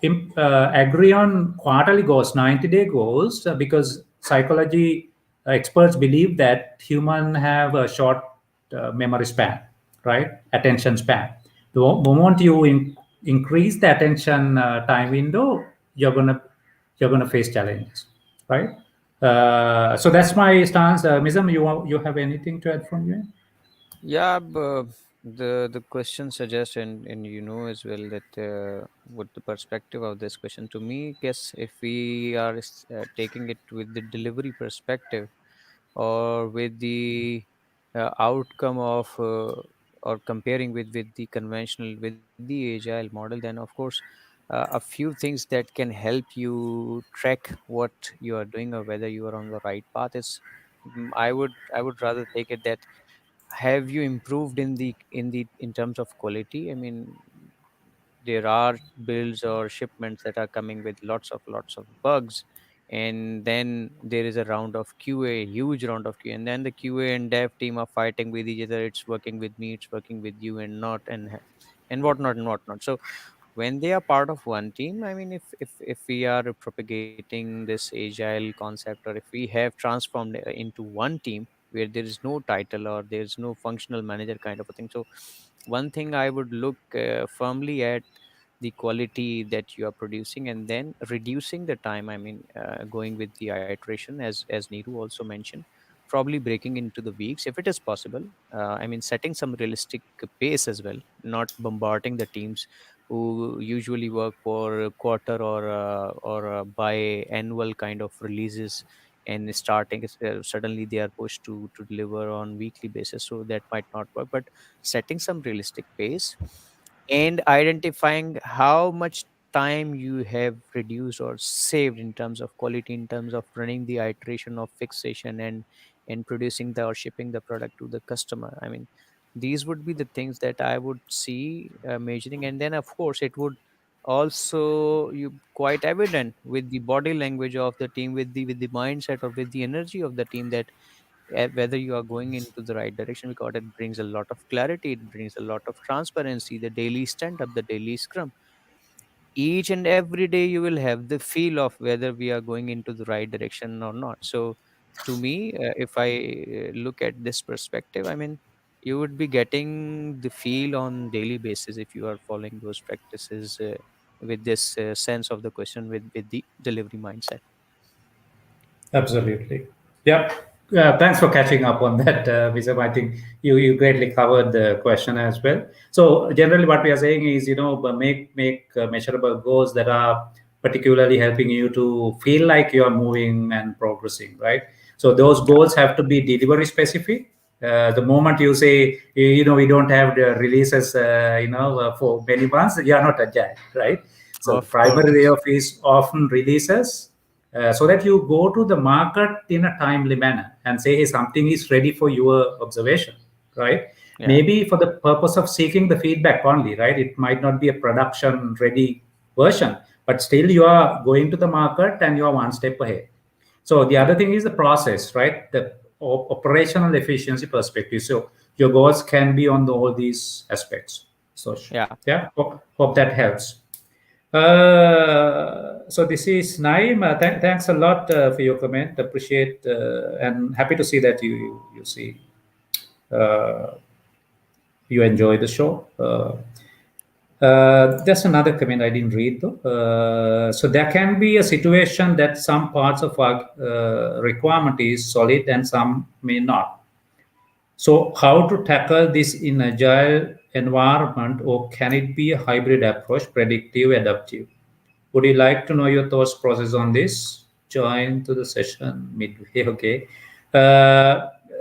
agree on quarterly goals, 90-day goals, because psychology experts believe that human have a short memory span, right? Attention span. The moment you increase the attention time window, you're gonna you're gonna face challenges, right? So that's my stance. Mizam, you have anything to add from you? Yeah, the question suggests, and you know as well that what the perspective of this question to me, guess if we are taking it with the delivery perspective or with the outcome of or comparing with the conventional with the agile model, then of course a few things that can help you track what you are doing or whether you are on the right path is I would rather take it that have you improved in terms of quality. I mean, there are builds or shipments that are coming with lots of bugs, and then there is a round of QA, huge round of QA, and then the QA and dev team are fighting with each other. It's working with me, it's working with you, and not and whatnot and whatnot. So when they are part of one team, I mean, if we are propagating this agile concept, or if we have transformed into one team where there is no title or there is no functional manager kind of a thing. So one thing I would look firmly at the quality that you are producing, and then reducing the time. I mean, going with the iteration, as Neeru also mentioned, probably breaking into the weeks if it is possible. I mean, setting some realistic pace as well, not bombarding the teams who usually work for a quarter or bi-annual kind of releases, and starting suddenly they are pushed to deliver on weekly basis, so that might not work. But setting some realistic pace and identifying how much time you have reduced or saved in terms of quality, in terms of running the iteration of fixation and producing the or shipping the product to the customer. I mean, these would be the things that I would see measuring. And then of course it would also you quite evident with the body language of the team, with the mindset or with the energy of the team, that whether you are going into the right direction, because it brings a lot of clarity, it brings a lot of transparency. The daily stand up, the daily scrum, each and every day you will have the feel of whether we are going into the right direction or not. So to me, if I look at this perspective, I mean, you would be getting the feel on daily basis if you are following those practices with this sense of the question with the delivery mindset. Absolutely. Yeah. Thanks for catching up on that, Vizam. I think you greatly covered the question as well. So generally, what we are saying is, make measurable goals that are particularly helping you to feel like you are moving and progressing, right? So those Yeah. goals have to be delivery specific. The moment you say, we don't have the releases, for many months, you are not agile, right? So the Of primary way course. of is often releases, so that you go to the market in a timely manner and say, hey, something is ready for your observation, right? Yeah. Maybe for the purpose of seeking the feedback only, right? It might not be a production ready version, but still you are going to the market and you are one step ahead. So the other thing is the process, right? The operational efficiency perspective. So your goals can be on all these aspects. So Yeah. yeah, hope that helps. So this is Naim. Thanks a lot for your comment. Appreciate and happy to see that you see uh, you enjoy the show. There's another comment I didn't read though. So there can be a situation that some parts of our requirement is solid and some may not. So how to tackle this in agile environment, or can it be a hybrid approach, predictive, adaptive? Would you like to know your thoughts process on this? Join to the session midway. Okay.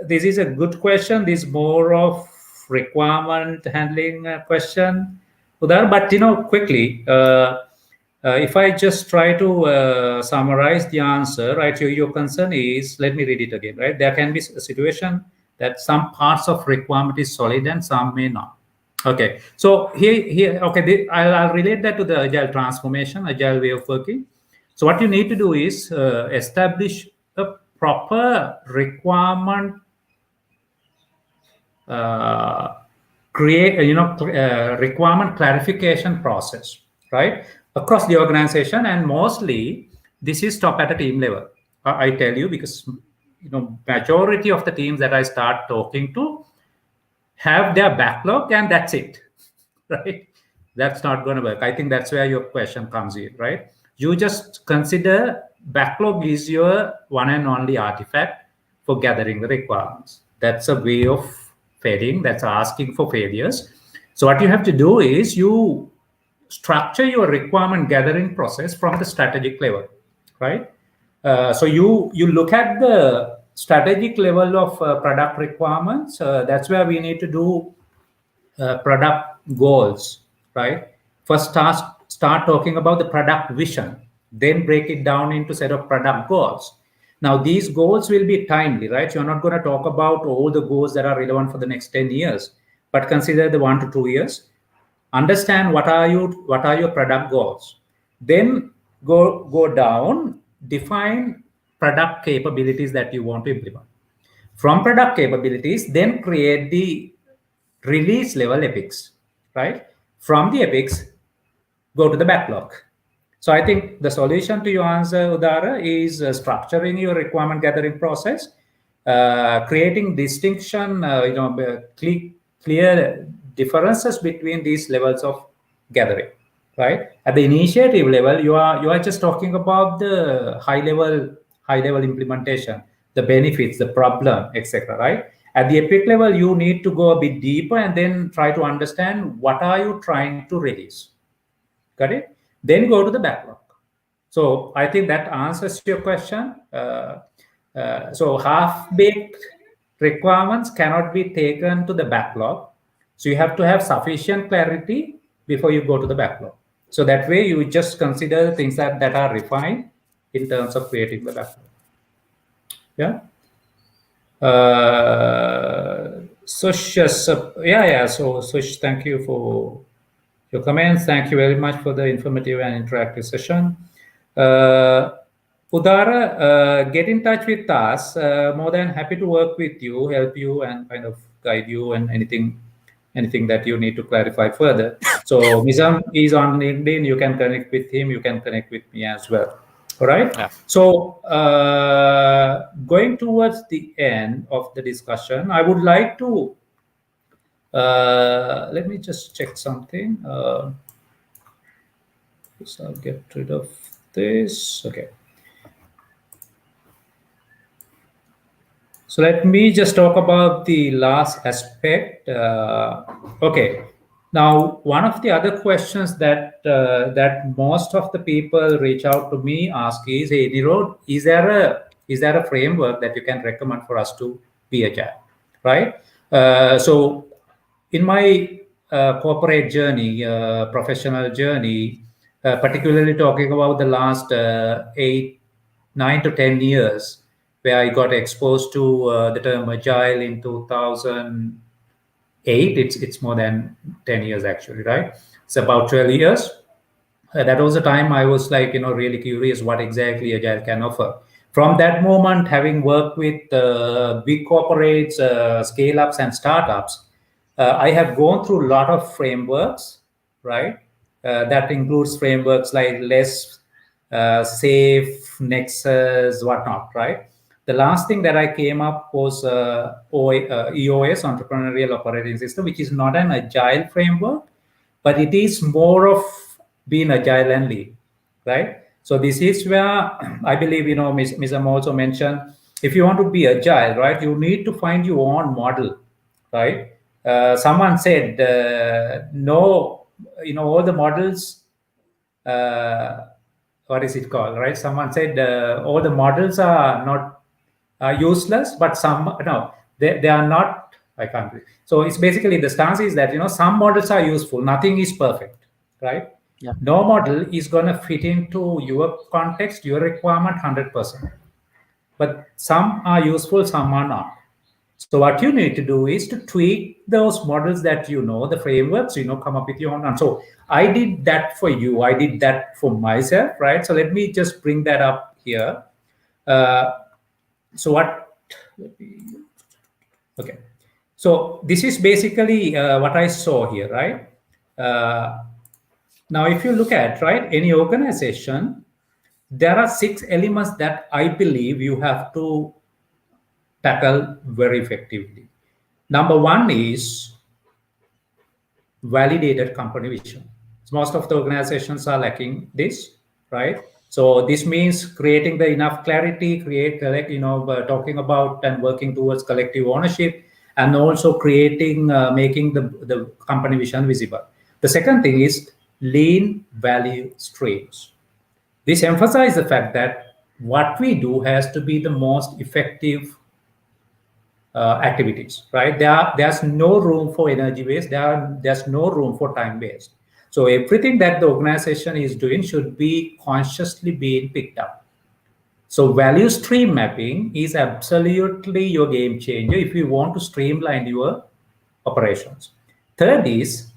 This is a good question. This is more of requirement handling question, Udar. But quickly, if I just try to summarize the answer, right? Your concern is, let me read it again, right? There can be a situation that some parts of requirement is solid and some may not. Okay, so okay, I'll relate that to the agile transformation, agile way of working. So what you need to do is establish a proper requirement, uh, create requirement clarification process, right, across the organization, and mostly this is top at a team level. I tell you because majority of the teams that I start talking to have their backlog and that's it. Right? That's not going to work. I think that's where your question comes in, right? You just consider backlog is your one and only artifact for gathering the requirements. That's a way of failing. That's asking for failures. So what you have to do is you structure your requirement gathering process from the strategic level, right? So you look at the strategic level of product requirements. That's where we need to do product goals, right? First, start talking about the product vision, then break it down into set of product goals. Now, these goals will be timely, right? You're not going to talk about all the goals that are relevant for the next 10 years, but consider the 1 to 2 years. Understand what are your product goals. Then go down, define product capabilities that you want to implement. From product capabilities, then create the release level epics, right? From the epics, go to the backlog. So I think the solution to your answer, Udara, is structuring your requirement gathering process, creating distinction, clear differences between these levels of gathering, right? At the initiative level, you are just talking about the high level implementation, the benefits, the problem, etc. Right? At the epic level, you need to go a bit deeper and then try to understand what are you trying to release. Got it? Then go to the backlog. So I think that answers your question. So half-baked requirements cannot be taken to the backlog. So you have to have sufficient clarity before you go to the backlog. So that way you just consider the things that are refined in terms of creating the backlog. Yeah. Sush, yes, yeah. So Sush, thank you for your comments. Thank you very much for the informative and interactive session. Uh, Udara, get in touch with us. More than happy to work with you, help you, and kind of guide you, and anything that you need to clarify further. So Mizam is on LinkedIn. You can connect with him. You can connect with me as well. All right. Yeah. So going towards the end of the discussion, I would like to let me just check something. So I'll get rid of this. Okay. So let me just talk about the last aspect. Okay. Now, one of the other questions that most of the people reach out to me ask is, "Hey, Nirod, is there a framework that you can recommend for us to be agile?" Right. So, in my corporate journey, professional journey, particularly talking about the last 9 to 10 years, where I got exposed to the term agile in 2008. It's more than 10 years actually, right? It's about 12 years. That was the time I was like, really curious what exactly Agile can offer. From that moment, having worked with big corporates, scale ups, and startups, I have gone through a lot of frameworks, right? That includes frameworks like Less, Safe, Nexus, whatnot, right? The last thing that I came up was EOS, Entrepreneurial Operating System, which is not an agile framework, but it is more of being agile and lean, right? So this is where I believe, Ms. Am also mentioned, if you want to be agile, right, you need to find your own model, right? Someone said, no, all the models, uh, what is it called, right? Someone said all the models are not useless, but some no, they are not. I can't. So it's basically the stance is that some models are useful. Nothing is perfect, right? Yeah. No model is going to fit into your context, your requirement 100%. But some are useful, some are not. So what you need to do is to tweak those models that the frameworks, come up with your own. And so I did that for you. I did that for myself, right? So let me just bring that up here. Uh, so what? Okay. So this is basically what I saw here, right? Uh, Now, if you look at any organization, there are 6 elements that I believe you have to tackle very effectively. Number one is validated company vision. So most of the organizations are lacking this, right? So this means creating the enough clarity, talking about and working towards collective ownership, and also making the company vision visible. The second thing is lean value streams. This emphasizes the fact that what we do has to be the most effective activities, right? There's no room for energy waste. There's no room for time waste. So everything that the organization is doing should be consciously being picked up. So value stream mapping is absolutely your game changer if you want to streamline your operations. Third is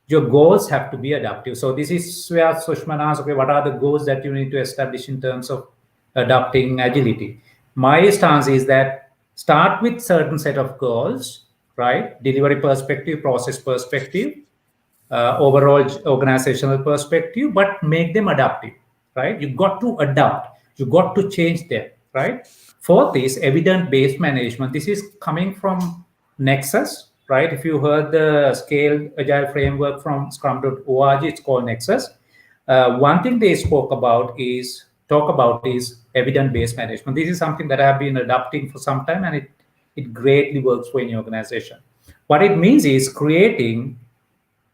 your goals have to be adaptive. So this is where Sushman asks, okay, what are the goals that you need to establish in terms of adopting agility? My stance is that start with certain set of goals, right? Delivery perspective, process perspective, overall organizational perspective, but make them adaptive, right? You got to adapt. You got to change them, right? Fourth is evidence-based management. This is coming from Nexus, right? If you heard the scaled agile framework from scrum.org, it's called Nexus. One thing they talk about is evidence-based management. This is something that I have been adopting for some time, and it greatly works for any organization. What it means is creating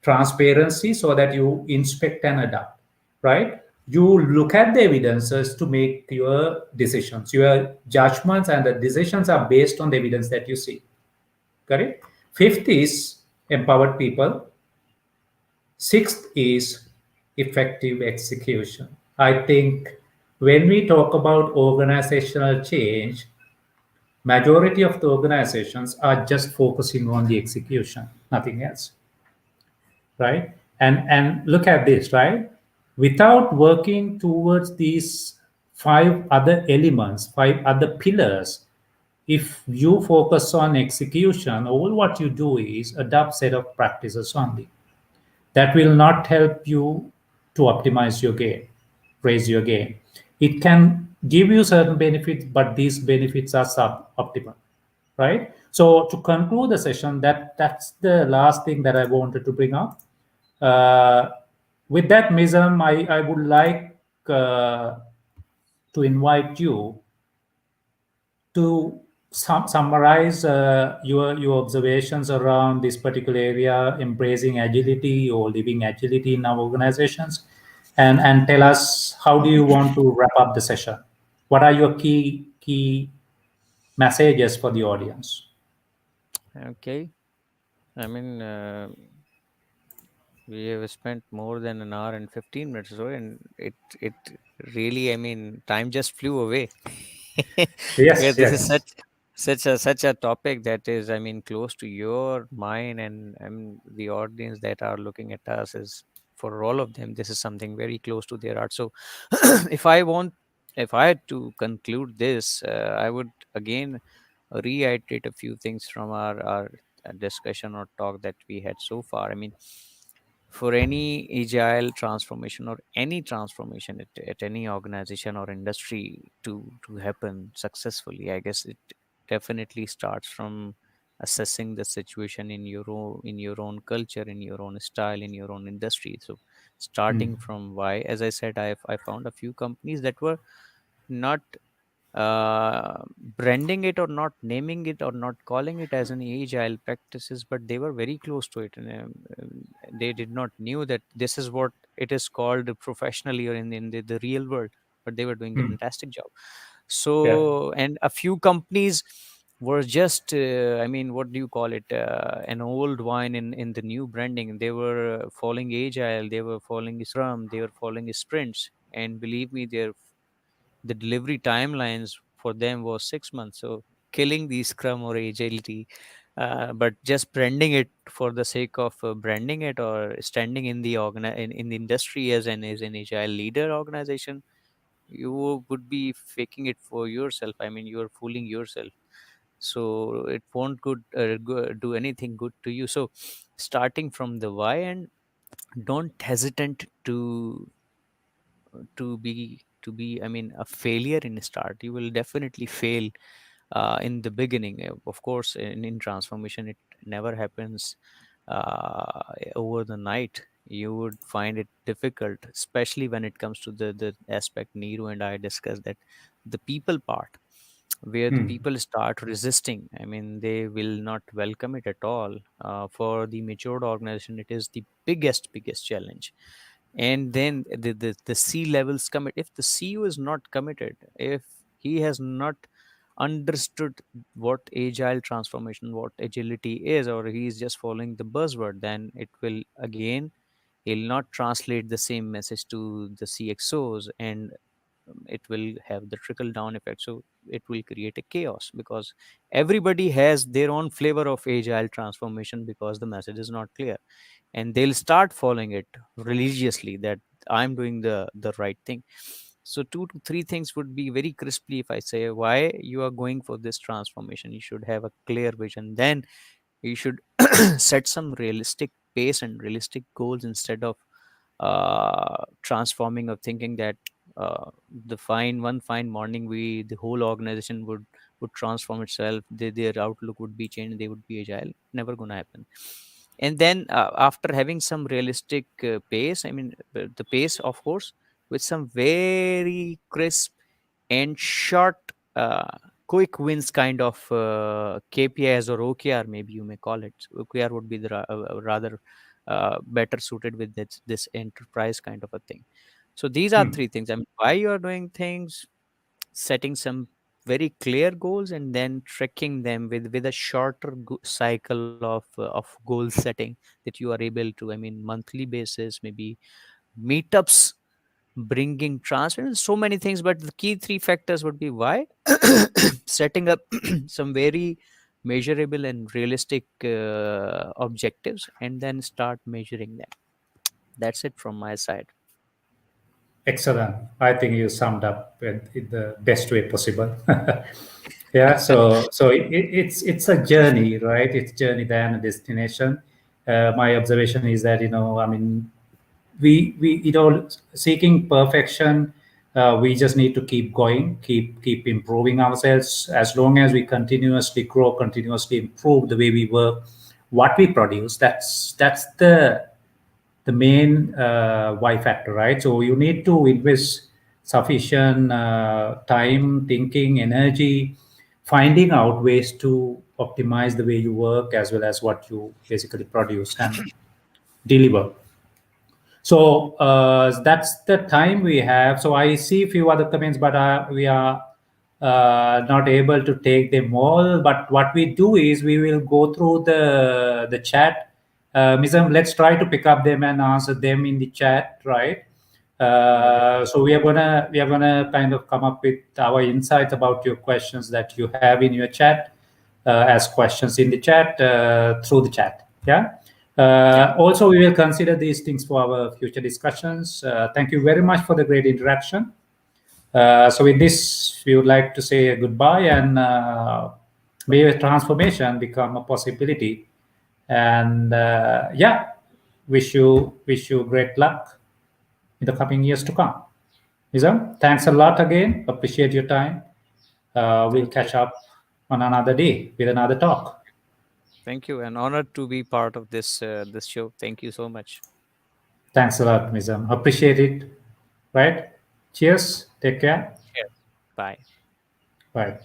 transparency so that you inspect and adapt, right? You look at the evidences to make your decisions. Your judgments and the decisions are based on the evidence that you see. Correct? Fifth is empowered people. Sixth is effective execution. I think when we talk about organizational change, majority of the organizations are just focusing on the execution, nothing else, right? And look at this, right? Without working towards these 5 other elements, 5 other pillars, if you focus on execution, all what you do is adopt set of practices only. That will not help you to optimize your game, raise your game. It can give you certain benefits, but these benefits are suboptimal, right? So to conclude the session, that's the last thing that I wanted to bring up. Uh, with that, Mizam, I would like to invite you to summarize your observations around this particular area, embracing agility or living agility in our organizations, and tell us how do you want to wrap up the session? What are your key messages for the audience? Okay. I mean, we have spent more than an hour and 15 minutes or so, and it really, I mean, time just flew away. Yeah, Yes, this is yes. such a topic that is, I mean, close to your mind, and the audience that are looking at us is, for all of them, this is something very close to their heart. So, if I want, if I had to conclude this, I would again reiterate a few things from our discussion or talk that we had so far. I mean, for any agile transformation or any transformation at any organization or industry to happen successfully, I guess it definitely starts from assessing the situation in your own culture, in your own style, in your own industry. So Hmm. starting from why, as I said, I found a few companies that were not branding it or not naming it or not calling it as an agile practices, but they were very close to it, and they did not knew that this is what it is called professionally or in the real world, but they were doing a Hmm. fantastic job. Yeah. So, and a few companies were just I mean, what do you call it, an old wine in the new branding. They were following agile, they were following scrum, they were following sprints, and believe me, the delivery timelines for them was 6 months. So killing the scrum or agility, but just branding it for the sake of branding it, or standing in the in the industry as an agile leader organization, you would be faking it for yourself. I mean, you're fooling yourself. So it won't do anything good to you. So starting from the why, and don't hesitate to be, I mean, a failure in start. You will definitely fail in the beginning. Of course, in transformation, it never happens over the night. You would find it difficult, especially when it comes to the aspect Nero and I discussed, that the people part, where the Hmm. people start resisting. I mean, they will not welcome it at all. For the matured organization, it is the biggest challenge. And then the C levels commit. If the CEO is not committed, if he has not understood what agile transformation, what agility is, or he is just following the buzzword, then it will again, he'll not translate the same message to the CXOs, and it will have the trickle down effect. So it will create a chaos, because everybody has their own flavor of agile transformation, because the message is not clear, and they'll start following it religiously, that I'm doing the right thing. So 2 to 3 things would be very crisply. If I say why you are going for this transformation, you should have a clear vision. Then you should set some realistic pace and realistic goals, instead of transforming, or thinking that the fine morning, the whole organization would transform itself, their outlook would be changed, they would be agile. Never gonna happen. And then after having some realistic pace, I mean, the pace, of course, with some very crisp and short, quick wins kind of KPIs or OKR, maybe you may call it. OKR would be the rather better suited with this enterprise kind of a thing. So these are Hmm. 3 things. I mean, why you are doing things, setting some very clear goals, and then tracking them with a shorter cycle of goal setting, that you are able to, I mean, monthly basis, maybe meetups, bringing transparency, so many things. But the key 3 factors would be why, setting up some very measurable and realistic objectives, and then start measuring them. That's it from my side. Excellent. I think you summed up it in the best way possible. Yeah. So it's a journey, right? It's journey than a destination. My observation is that I mean, we seeking perfection. We just need to keep going, keep improving ourselves. As long as we continuously grow, continuously improve the way we work, what we produce. That's the main why factor, right? So you need to invest sufficient time, thinking, energy finding out ways to optimize the way you work as well as what you basically produce and deliver. So that's the time we have. So I see a few other comments, but we are not able to take them all. But what we do is we will go through the chat. Mizam, let's try to pick up them and answer them in the chat, right? So we are gonna kind of come up with our insights about your questions that you have in your chat, as questions in the chat, through the chat. Yeah. Yeah. Also, we will consider these things for our future discussions. Thank you very much for the great interaction. So, with this, we would like to say a goodbye and may a transformation become a possibility. And yeah, wish you great luck in the coming years to come. Nizam, thanks a lot again. Appreciate your time. We'll Thank you. catch up on another day with another talk. Thank you. And honored to be part of this show. Thank you so much. Thanks a lot, Nizam. Appreciate it. Right? Cheers. Take care. Cheers. Bye. Bye.